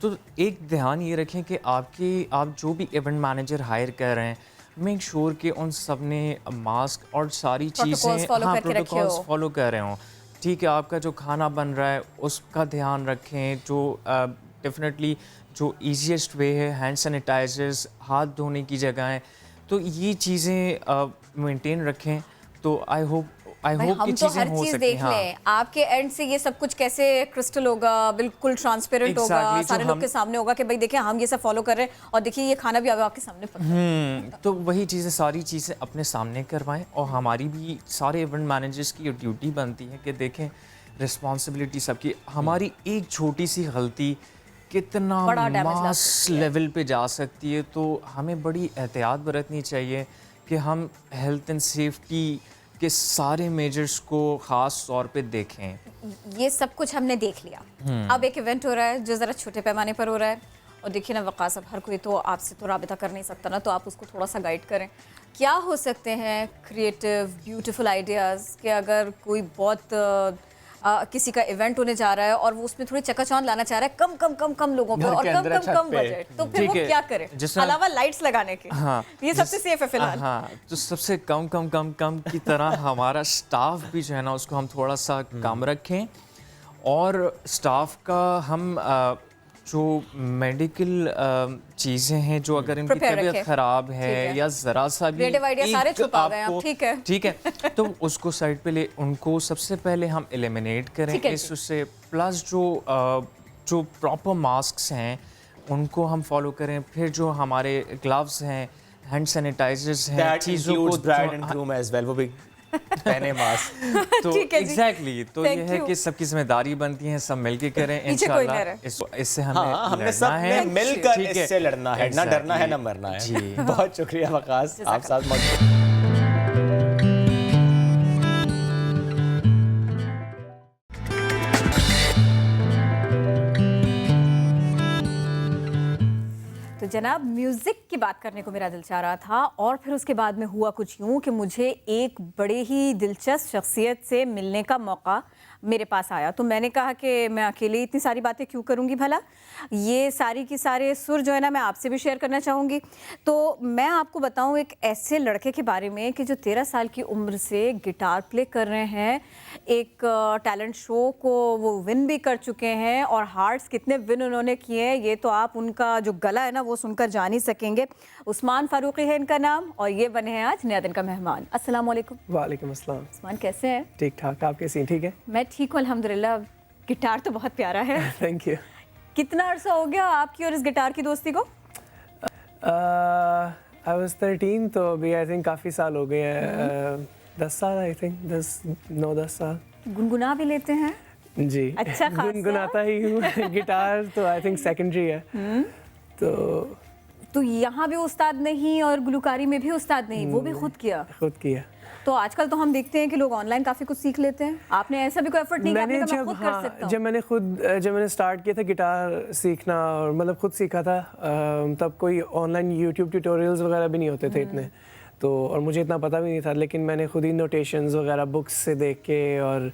तो एक ध्यान ये रखें कि आप जो भी इवेंट मैनेजर हायर कर रहे हैं, मेक श्योर कि उन सब ने मास्क और सारी चीज़ें प्रोटोकॉल्स फॉलो कर रहे हों, ठीक है। आपका जो खाना बन रहा है उसका ध्यान रखें, जो डेफिनेटली जो ईजीएस्ट वे है, हैंड सैनिटाइजर्स, हाथ धोने की जगहें, तो ये चीज़ें मेंटेन रखें। तो आई होप कि चीज़ें हो सकती हैं। हाँ। आपके एंड से ये सब कुछ कैसे क्रिस्टल होगा, बिल्कुल ट्रांसपेरेंट होगा, सारे लोग के सामने होगा कि भाई देखिए हम ये सब फॉलो कर रहे हैं और देखिए ये खाना भी अब आपके सामने पक रहा है। तो वही चीज़ें, सारी चीज़ें अपने सामने करवाएं, और हमारी भी सारे इवेंट मैनेजर्स की ड्यूटी बनती है कि देखें रिस्पॉन्सिबिलिटी सबकी। हमारी एक छोटी सी गलती कितना मास लेवल पे जा सकती है, तो हमें बड़ी एहतियात बरतनी चाहिए कि हम हेल्थ एंड सेफ्टी के सारे मेजर्स को ख़ास तौर पे देखें। ये सब कुछ हमने देख लिया। अब एक इवेंट हो रहा है जो ज़रा छोटे पैमाने पर हो रहा है, और देखिए ना वकास, अब हर कोई तो आपसे तो राबिता कर नहीं सकता ना, तो आप उसको थोड़ा सा गाइड करें। क्या हो सकते हैं क्रिएटिव ब्यूटीफुल आइडियाज़ कि अगर कोई बहुत किसी का इवेंट होने जा रहा है और वो उसमें थोड़ी चकाचौंध लाना चाह रहा है, कम लोगों पर और कम बजट, तो फिर वो क्या करे अलावा लाइट्स लगाने के? हाँ, ये सबसे सेफ है फिलहाल। हाँ, तो सबसे कम की तरह हमारा स्टाफ भी जो है ना, उसको हम थोड़ा सा कम रखें, और स्टाफ का हम जो मेडिकल चीज़ें हैं जो अगर इनकी Prepare तबीयत रखें। ख़राब है या ज़रा सा भी Creative idea सारे एक छुपा गए आप, आपको- ठीक है। तो उसको साइड पे ले, उनको सबसे पहले हम एलिमिनेट करें ठीक है, इससे, प्लस जो प्रॉपर मास्क्स हैं उनको हम फॉलो करें, फिर जो हमारे ग्लव्स हैं, हैंड सैनिटाइजर्स हैं, That चीज़ों includes को bride and groom as well, वो भी पहने मास्क। तो ठीक है जी। एग्जैक्टली तो ये Thank है you. कि सबकी जिम्मेदारी बनती है, सब मिलके करें पीछे कोई इंशाल्लाह। ना रहे। इससे हाँ, हमने हमें सब लड़ना है, ने मिलकर ठीक है? इससे लड़ना है, ना डरना है ना Exactly. मरना है। जी। बहुत शुक्रिया वकास, आप साथ मौजूद। तो जनाब म्यूज़िक की बात करने को मेरा दिल चाह रहा था और फिर उसके बाद में हुआ कुछ यूँ कि मुझे एक बड़े ही दिलचस्प शख्सियत से मिलने का मौका मेरे पास आया। तो मैंने कहा कि मैं अकेले इतनी सारी बातें क्यों करूँगी भला, ये सारी की सारे सुर जो है ना मैं आपसे भी शेयर करना चाहूँगी। तो मैं आपको बताऊँ एक ऐसे लड़के के बारे में कि जो 13 साल की उम्र से गिटार प्ले कर रहे हैं, एक टैलेंट शो को वो विन भी कर चुके हैं और हार्ट्स कितने विन उन्होंने किए हैं ये तो आप उनका जो गला है ना वो सुनकर जान ही सकेंगे। उस्मान फारूकी है इनका नाम और ये बने हैं आज नया दिन का मेहमान। अस्सलाम वालेकुम। वालेकुम अस्सलाम। उस्मान कैसे हैं? ठीक ठाक, आप कैसी हैं? ठीक है, मैं ठीक हूँ अल्हम्दुलिल्लाह। गिटार तो बहुत प्यारा है। Thank you. कितना अरसा हो गया आपकी और इस गिटार की दोस्ती को? आई वाज 13 तो अभी आई थिंक काफ़ी साल हो गए हैं, 10 साल आई थिंक, 9-10 साल। गुनगुना भी लेते हैं? जी अच्छा खासा? गुनगुनाता ही हूँ। गिटार तो आई थिंक सेकेंडरी है। तो यहाँ भी उस्ताद नहीं और गुलकारी में भी उस्ताद नहीं, वो भी खुद किया? खुद किया। तो आजकल तो हम देखते हैं कि लोग ऑनलाइन काफ़ी कुछ सीख लेते हैं, आपने ऐसा भी कोई एफर्ट नहीं किया? आपने कहा, मैं खुद कर सकता हूँ। जब मैंने स्टार्ट किया था गिटार सीखना और मतलब खुद सीखा था, तब कोई ऑनलाइन यूट्यूब ट्यूटोरियल्स वगैरह भी नहीं होते थे इतने, तो और मुझे इतना पता भी नहीं था, लेकिन मैंने खुद ही नोटेशंस वगैरह बुक्स से देख के और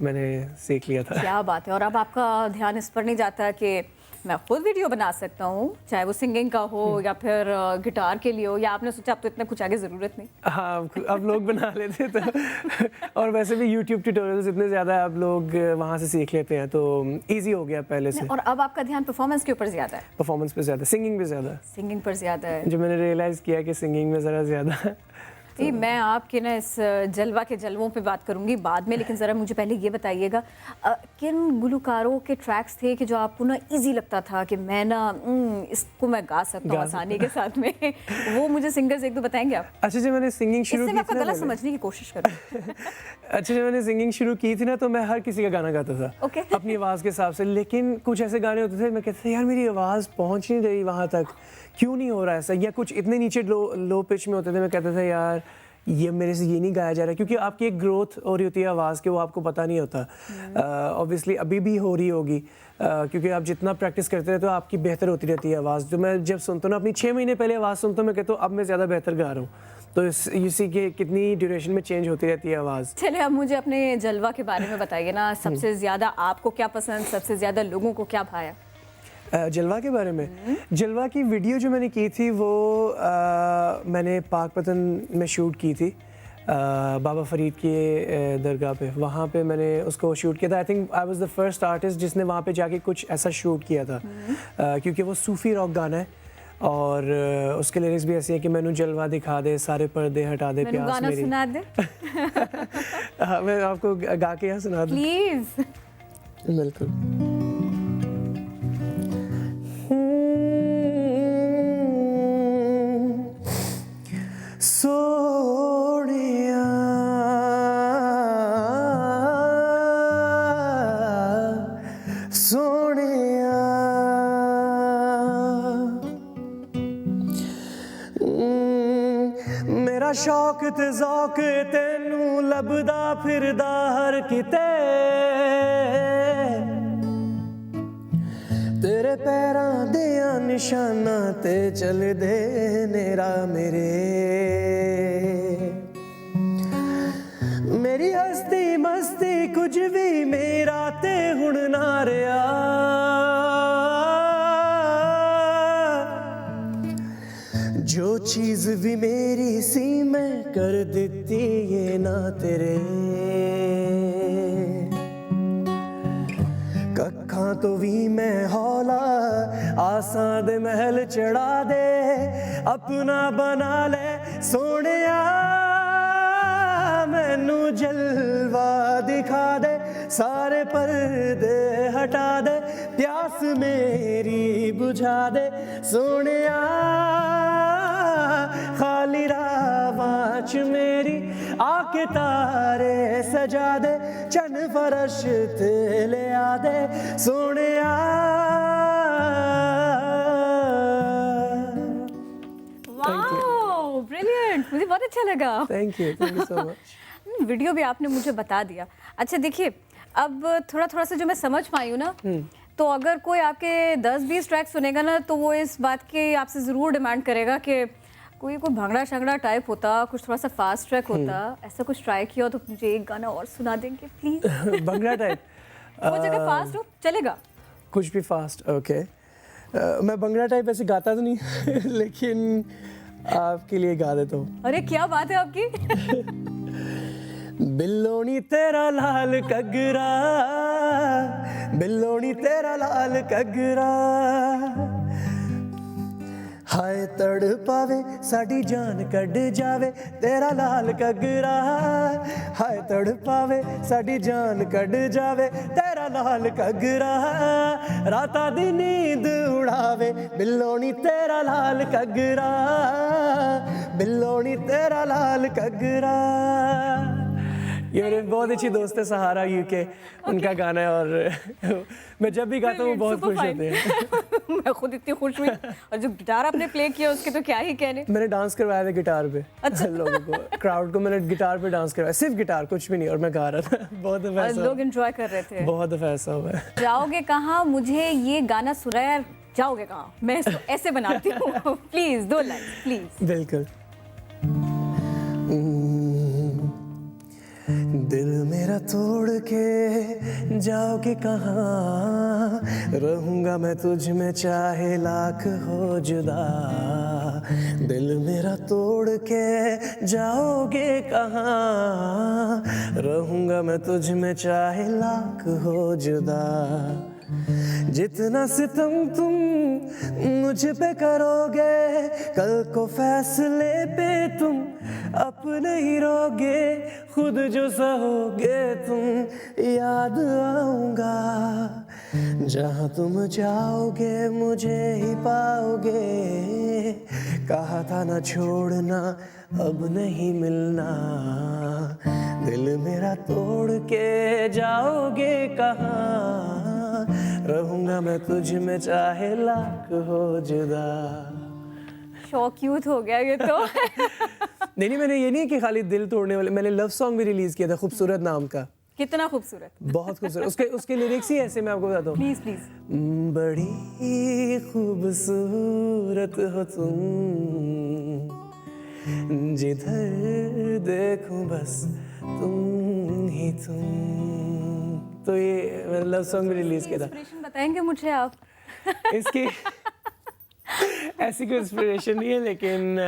मैंने सीख लिया था। क्या बात है। और अब आपका ध्यान इस पर नहीं जाता कि मैं खुद वीडियो बना सकता हूँ, चाहे वो सिंगिंग का हो या फिर गिटार के लिए हो, या आपने सोचा अब तो इतना कुछ आगे ज़रूरत नहीं? हाँ, अब लोग बना लेते तो और वैसे भी YouTube ट्यूटोरियल्स इतने ज़्यादा है, अब लोग वहाँ से सीख लेते हैं, तो इजी हो गया पहले से। और अब आपका ध्यान परफॉर्मेंस के ऊपर ज़्यादा है? परफॉर्मेंस पे ज़्यादा, सिंगिंग पे ज़्यादा। सिंगिंग पर ज़्यादा है। जो मैंने रियलाइज़ किया कि सिंगिंग में ज़रा ज़्यादा। जी, मैं आपके ना इस जलवा के जलवों पे बात करूंगी बाद में, लेकिन ज़रा मुझे पहले ये बताइएगा किन गुलकारों के ट्रैक्स थे कि जो आपको ना इजी लगता था कि मैं ना इसको मैं गा सकता हूँ आसानी के साथ में? वो मुझे सिंगर्स एक दो बताएंगे आप? अच्छा, जब मैंने सिंगिंग शुरू की थी, आपका गला समझने की कोशिश करूँ। अच्छा, जब मैंने सिंगिंग शुरू की थी ना, तो मैं हर किसी का गाना गाता था अपनी आवाज़ के हिसाब से, लेकिन कुछ ऐसे गाने होते थे मैं कहता था यार मेरी आवाज़ पहुँच नहीं रही वहाँ तक, क्यों नहीं हो रहा ऐसा, या कुछ इतने नीचे लो पिच में होते थे, मैं कहता था यार ये मेरे से ये नहीं गाया जा रहा, क्योंकि आपकी एक ग्रोथ हो रही होती है आवाज़ के, वो आपको पता नहीं होता। ऑब्वियसली अभी भी हो रही होगी, क्योंकि आप जितना प्रैक्टिस करते रहते हो आपकी बेहतर होती रहती है आवाज़। तो मैं जब सुनता हूँ ना, अपनी 6 महीने पहले आवाज़ सुनता हूँ, मैं कहता हूँ अब मैं ज़्यादा बेहतर गा रहा हूँ। तो इसी के कितनी ड्यूरेशन में चेंज होती रहती है आवाज़। चले अब मुझे अपने जलवा के बारे में बताइए ना, सबसे ज़्यादा आपको क्या पसंद, सबसे ज़्यादा लोगों को क्या भाया? जलवा के बारे में, जलवा की वीडियो जो मैंने की थी वो मैंने पाकपतन में शूट की थी, बाबा फरीद की दरगाह पे, वहाँ पे मैंने उसको शूट किया था। I think I was the first artist जिसने वहाँ पे जाके कुछ ऐसा शूट किया था, क्योंकि वो सूफ़ी रॉक गाना है और उसके लिरिक्स भी ऐसे हैं कि मैनू जलवा दिखा दे, सारे पर्दे हटा दे, प्यास गाना मेरी। सुना दे। हाँ, मैं आपको गा के यहाँ सुना दूँ प्लीज़। बिल्कुल। सोनिया सोनिया मेरा शौक ते ज़ौक तेनू लभदा फिरदा हर किते, तेरे पैरां दियां निशानां ते चलदे नेरा मेरे, मेरी हस्ती मस्ती कुछ भी मेरा ते हुण ना रहा, जो चीज भी मेरी सी मैं कर देती ये ना तेरे, कक्खां तो भी मैं हौला आसां दे महल चढ़ा दे, अपना बना ले सोनिया, मैनू जलवा दिखा दे, सारे पर्दे हटा दे, प्यास मेरी बुझा दे सोनिया, खाली रावां च मेरी आके तारे सजा दे, चन फरश ते ले आ दे सोनिया। वाओ ब्रिलियंट, मुझे बहुत अच्छा लगा। Thank you so much. Video भी आपने मुझे बता दिया। अच्छा देखिए, अब थोड़ा सा जो मैं समझ पाई हूँ ना, तो अगर कोई आपके 10-20 ट्रैक सुनेगा ना, तो वो इस बात की आपसे ज़रूर डिमांड करेगा कि कोई भंगड़ा शंगड़ा टाइप होता, कुछ थोड़ा सा फास्ट ट्रैक होता, ऐसा कुछ ट्राई किया तो मुझे एक गाना और सुना देंगे प्लीज। भंगड़ा टाइप वो जगह फास्ट हो चलेगा, कुछ भी फास्ट। ओके मैं भंगड़ा टाइप ऐसे गाता तो नहीं लेकिन आपके लिए गा देता हूँ। अरे क्या बात है आपकी। बिल्लोनी तेरा लाल कगरा, बिल्लोनी तेरा लाल कगरा, हाय तड़ पावे साड़ी जान कढ़ जावे, तेरा लाल कगरा, हाय तड़ पावे साड़ी जान कढ़ जावे, तेरा लाल कगरा, राता दी नींद उड़ावे, बिल्लोनी तेरा लाल कगरा, बिल्लोनी तेरा लाल कगरा। ये मेरे बहुत अच्छी दोस्त है सहारा यूके, उनका गाना है और मैं जब भी गाता हूँ बहुत खुश होते हैं। मैं खुद इतनी खुश हुई, और जो गिटार आपने प्ले किया उसके तो क्या ही कहने। मैंने डांस करवाया था गिटार पे। अच्छा। लोगों को, क्राउड को मैंने गिटार पे डांस करवाया, सिर्फ गिटार, कुछ भी नहीं, और मैं गा रहा था। बहुत दफा ऐसा लोग एंजॉय कर रहे थे। बहुत दफा ऐसा हुआ है। जाओगे कहाँ, मुझे ये गाना सुनाया, जाओगे कहाँ, मैं इसको ऐसे बनाती हूँ। Please 2 line please. बिल्कुल। दिल मेरा तोड़ के जाओगे कहाँ, रहूँगा मैं तुझ में चाहे लाख हो जुदा, दिल मेरा तोड़ के जाओगे कहाँ, रहूँगा मैं तुझ में चाहे लाख हो जुदा, जितना सितम तुम मुझ पे करोगे, कल को फैसले पे तुम अपने ही रहोगे, खुद जो सहोगे तुम याद आऊंगा, जहाँ तुम जाओगे मुझे ही पाओगे, कहा था ना छोड़ना अब नहीं मिलना, दिल मेरा तोड़ के जाओगे कहाँ, रहूंगा मैं तुझ में चाहे लाख हो जुदा। शौक यूथ हो गया ये तो। नहीं मैंने ये नहीं कि खाली दिल तोड़ने वाले, मैंने लव सॉन्ग भी रिलीज किया था खूबसूरत नाम का। कितना खूबसूरत, बहुत खूबसूरत। उसके लिरिक्स ही ऐसे, मैं आपको बताता हूँ। Please please. बड़ी खूबसूरत हो तुम, जिधर देखूं बस तुम ही तुम। तो ये मैंने लव सॉन्ग भी रिलीज किया था। इंस्पिरेशन बताएंगे मुझे आप? इसकी ऐसी कोई इंस्पिरेशन नहीं है, लेकिन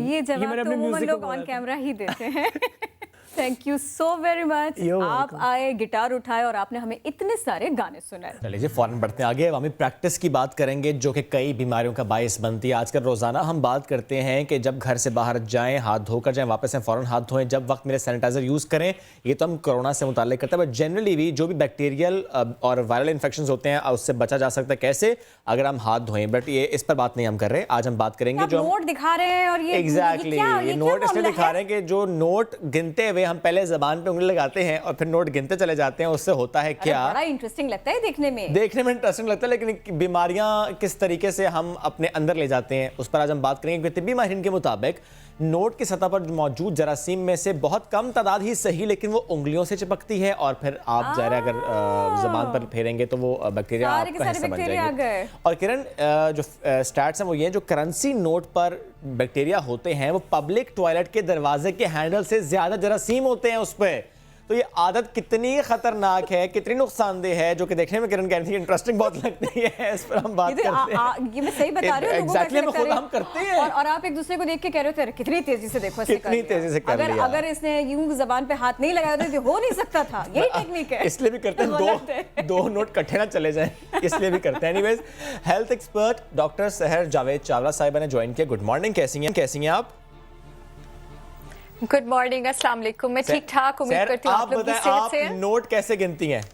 ये जवाब तो उमूमन लोग ऑन कैमरा ही देते हैं। Thank you so very much. आप आए, गिटार उठाए और आपने हमें इतने सारे गाने सुनाए। चलिए फौरन बढ़ते हैं आगे। हम प्रैक्टिस की बात करेंगे जो कि कई बीमारियों का बायस बनती है। आजकल रोजाना हम बात करते हैं कि जब घर से बाहर जाएं हाथ धोकर जाएं, वापस आएं फौरन हाथ धोएं, जब वक्त मिले सैनिटाइजर यूज करें। ये तो हम कोरोना से मुताल्लिक करते हैं, बट जनरली भी जो भी बैक्टीरियल और वायरल इन्फेक्शन होते हैं उससे बचा जा सकता है कैसे, अगर हम हाथ धोएं। बट ये इस पर बात नहीं हम कर रहे, आज हम बात करेंगे जो नोट दिखा रहे हैं। और ये एग्जैक्टली ये नोट इसलिए दिखा रहे हैं कि जो नोट गिनते हुए हम पहले जबान पे उंगली लगाते हैं और फिर नोट गिनते चले जाते हैं, उससे होता है क्या, बड़ा इंटरेस्टिंग लगता है देखने में इंटरेस्टिंग लगता है, लेकिन बीमारियां किस तरीके से हम अपने अंदर ले जाते हैं उस पर आज हम बात करेंगे। तिब्बी माहिरीन के मुताबिक नोट की सतह पर मौजूद जरासीम में से बहुत कम तादाद ही सही, लेकिन वो उंगलियों से चिपकती है और फिर आप ज़ाहिर अगर जबान पर फेरेंगे तो वो बैक्टीरिया आपका हिस्सा बन जाएंगे। और किरण जो स्टैट्स हैं वो ये, जो करेंसी नोट पर बैक्टीरिया होते हैं वो पब्लिक टॉयलेट के दरवाजे के हैंडल से ज्यादा जरासीम होते हैं उस पर। तो ये आदत कितनी खतरनाक है, कितनी नुकसानदेह है, जो कि देखने में किरण कह रही थी इंटरेस्टिंग बहुत लगती है, इस पर हम बात करते हैं। ये मैं सही बता रही हूँ, एग्जैक्टली खुद हम करते हैं और आप एक दूसरे को देख के कह रहे थे कितनी तेजी से देखो, कितनी तेजी से कर लिया। अगर इसने यूं जबान पे हाथ नहीं लगाया तो हो नहीं सकता था, यही टेक्निक है। इसलिए भी करते हैं दो नोट इकट्ठे ना चले जाएं, इसलिए भी करते हैं। एनीवेज, हेल्थ एक्सपर्ट डॉक्टर सहर जावेद चावला साहिबा ने ज्वाइन किया। गुड मॉर्निंग, कैसी हैं आप? गुड मॉर्निंग, अस्सलाम वालेकुम। मैं ठीक ठाक, उम्मीद करती हूँ आप लोग भी सेहत से हैं। नोट कैसे गिनती हैं?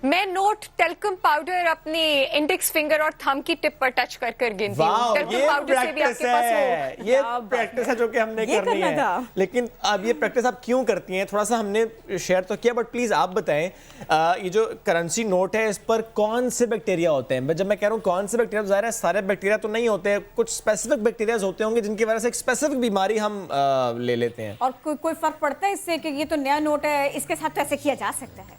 मैं नोट टेल्कम पाउडर अपनी इंडेक्स फिंगर और थंब की टिप पर टच कर कर गिनती हूँ। टेल्कम पाउडर से भी आपके पास ये प्रैक्टिस है जो कि हमने करनी है। लेकिन अब ये प्रैक्टिस आप क्यों करती हैं, थोड़ा सा हमने शेयर तो किया, बट प्लीज आप बताएं ये जो करेंसी नोट है इस पर कौन से बैक्टीरिया होते हैं? जब मैं कह रहा हूँ कौन से बैक्टीरिया, तो जाहिर है सारे बैक्टीरिया तो नहीं होते, कुछ स्पेसिफिक बैक्टीरिया होते होंगे जिनकी वजह से एक स्पेसिफिक बीमारी हम ले लेते हैं। और कोई फर्क पड़ता है इससे कि ये तो नया नोट है, इसके साथ तो ऐसे किया जा सकता है?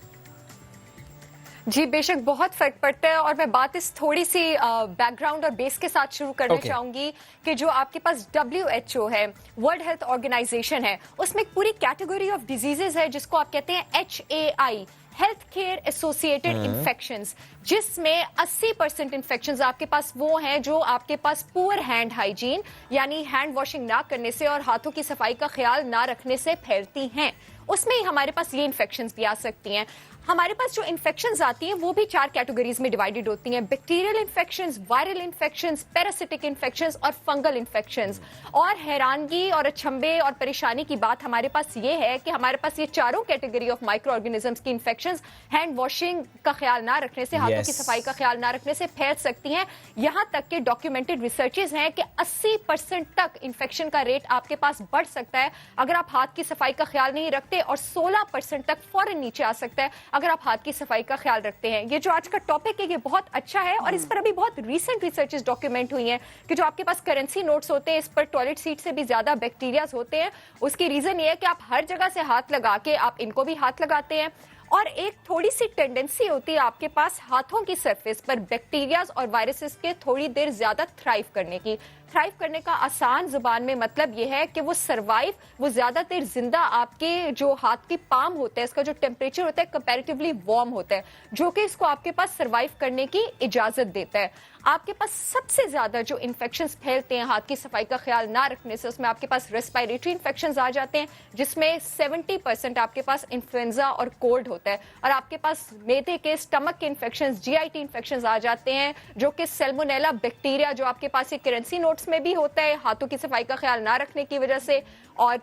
जी बेशक बहुत फर्क पड़ता है, और मैं बात इस थोड़ी सी बैकग्राउंड और बेस के साथ शुरू करना चाहूंगी कि जो आपके पास WHO है, वर्ल्ड हेल्थ ऑर्गेनाइजेशन है, उसमें एक पूरी कैटेगरी ऑफ डिजीजेस है जिसको आप कहते हैं HAI, health care associated infections, जिसमें 80% इन्फेक्शंस आपके पास वो हैं जो आपके पास पुअर हैंड हाइजीन यानी हैंड वॉशिंग ना करने से और हाथों की सफाई का ख्याल ना रखने से फैलती हैं। उसमें ही हमारे पास ये इन्फेक्शंस भी आ सकती हैं। हमारे पास जो इन्फेक्शंस आती हैं वो भी 4 कैटेगरीज में डिवाइडेड होती हैं: bacterial infections, viral infections, parasitic infections और फंगल इन्फेक्शंस। और हैरानगी और अचंभे और परेशानी की बात हमारे पास ये है कि हमारे पास ये चारों कैटेगरी ऑफ माइक्रो ऑर्गेनिजम्स की इन्फेक्शंस हैंड वॉशिंग का ख्याल ना रखने से, हाथों की सफाई का ख्याल ना रखने से फैल सकती हैं। यहाँ तक के डॉक्यूमेंटेड रिसर्चेस हैं कि 80% तक इन्फेक्शन का रेट आपके पास बढ़ सकता है अगर आप हाथ की सफाई का ख्याल नहीं रखते, और 16% तक फौरन नीचे आ सकता है अगर आप हाथ की सफाई का ख्याल रखते हैं। ये जो आज का टॉपिक है ये बहुत अच्छा है, और इस पर अभी बहुत रीसेंट रिसर्चेस डॉक्यूमेंट हुई हैं कि जो आपके पास करेंसी नोट्स होते हैं इस पर टॉयलेट सीट से भी ज्यादा बैक्टीरियाज होते हैं। उसकी रीजन ये है कि आप हर जगह से हाथ लगा के आप इनको भी हाथ लगाते हैं, और एक थोड़ी सी टेंडेंसी होती है आपके पास हाथों की सरफेस पर बैक्टीरियाज और वायरसेस के थोड़ी देर ज्यादा थ्राइव करने की। थ्राइव करने का आसान जुबान में मतलब यह है कि वो सरवाइव, वो ज्यादा देर जिंदा आपके जो हाथ की पाम होता है इसका जो टेम्परेचर होता है कंपैरेटिवली वार्म होता है, जो कि इसको आपके पास सरवाइव करने की इजाजत देता है। आपके पास सबसे ज्यादा जो इन्फेक्शंस फैलते हैं हाथ की सफाई का ख्याल ना रखने से, उसमें आपके पास रेस्पिरेटरी इन्फेक्शंस आ जाते हैं, जिसमें 70% आपके पास इन्फ्लुएंजा और कोल्ड होता है, और आपके पास मैदे के, स्टमक के इन्फेक्शंस, GIT इन्फेक्शंस आ जाते हैं, जो कि सैल्मोनेला बैक्टीरिया जो आपके पास ये करेंसी नोट्स में भी होता है हाथों की सफाई का ख्याल ना रखने की वजह से, और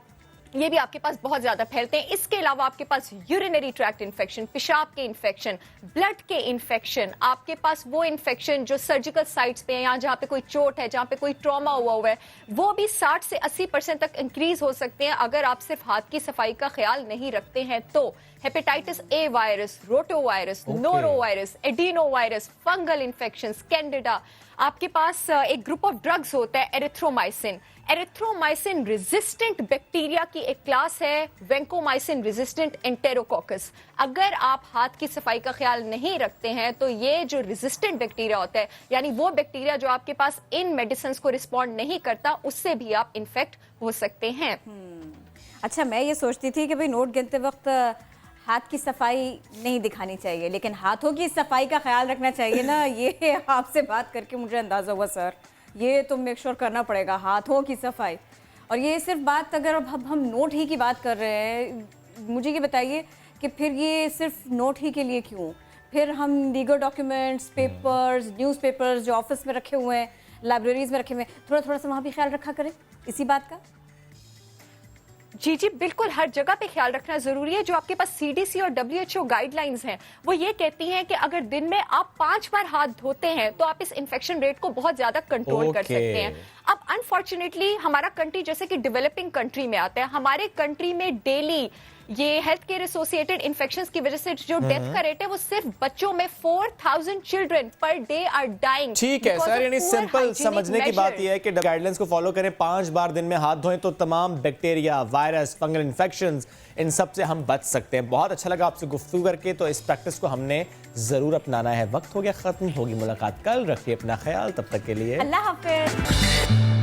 ये भी आपके पास बहुत ज्यादा फैलते हैं। इसके अलावा आपके पास यूरिनरी ट्रैक्ट इन्फेक्शन, पेशाब के इन्फेक्शन, ब्लड के इन्फेक्शन, आपके पास वो इन्फेक्शन जो सर्जिकल साइट्स पे हैं, जहाँ पे कोई चोट है, जहाँ पे कोई ट्रॉमा हुआ है, वो भी 60 से 80% तक इंक्रीज हो सकते हैं अगर आप सिर्फ हाथ की सफाई का ख्याल नहीं रखते हैं तो। हेपेटाइटिस A वायरस, रोटो virus, noro virus, adeno virus, fungal infections, Candida. आपके पास एक ग्रुप ऑफ ड्रग्स होता है एरिथ्रोमाइसिन। एरिथ्रोमाइसिन रेजिस्टेंट बैक्टीरिया की एक क्लास है, वेंकोमाइसिन रेजिस्टेंट एंटेरोकोकस। अगर आप हाथ की सफाई का ख्याल नहीं रखते हैं तो ये जो रेजिस्टेंट बैक्टीरिया होता है, यानी वो बैक्टीरिया जो आपके पास इन मेडिसिन को रिस्पॉन्ड नहीं करता, उससे भी आप इन्फेक्ट हो सकते हैं। अच्छा, मैं ये सोचती थी कि भाई नोट गिनते वक्त हाथ की सफाई नहीं दिखानी चाहिए, लेकिन हाथों की सफाई का ख्याल रखना चाहिए ना। ये आपसे बात करके मुझे अंदाज़ा हुआ सर, ये तो मेक श्योर करना पड़ेगा हाथों की सफाई। और ये सिर्फ बात, अगर अब हम नोट ही की बात कर रहे हैं, मुझे ये बताइए कि फिर ये सिर्फ नोट ही के लिए क्यों? फिर हम लीगल डॉक्यूमेंट्स, पेपर्स, न्यूज़पेपर्स जो ऑफिस में रखे हुए हैं, लाइब्रेरीज में रखे हुए हैं, थोड़ा सा वहाँ भी ख्याल रखा करें इसी बात का। जी बिल्कुल, हर जगह पे ख्याल रखना जरूरी है। जो आपके पास CDC और WHO गाइडलाइंस हैं वो ये कहती हैं कि अगर दिन में आप 5 बार हाथ धोते हैं तो आप इस इन्फेक्शन रेट को बहुत ज्यादा कंट्रोल कर सकते हैं। अब अनफॉर्चुनेटली हमारा कंट्री जैसे कि डेवलपिंग कंट्री में आता है, हमारे कंट्री में डेली ये हेल्थ केयर एसोसिएटेड इन्फेक्शंस की वजह से जो डेथ का रेट है वो सिर्फ बच्चों में 4000 children per day are dying. ठीक है सर, यानी सिंपल समझने की बात यह है कि गाइडलाइंस को फॉलो करें, 5 बार दिन में हाथ धोएं तो तमाम बैक्टीरिया, वायरस, फंगल इन्फेक्शंस, इन सब से हम बच सकते हैं। बहुत अच्छा लगा आपसे गुफ्तगू करके, तो इस प्रैक्टिस को हमने जरूर अपनाना है। वक्त हो गया खत्म, होगी मुलाकात कल, रखिए अपना ख्याल, तब तक के लिए अल्लाह हाफिज।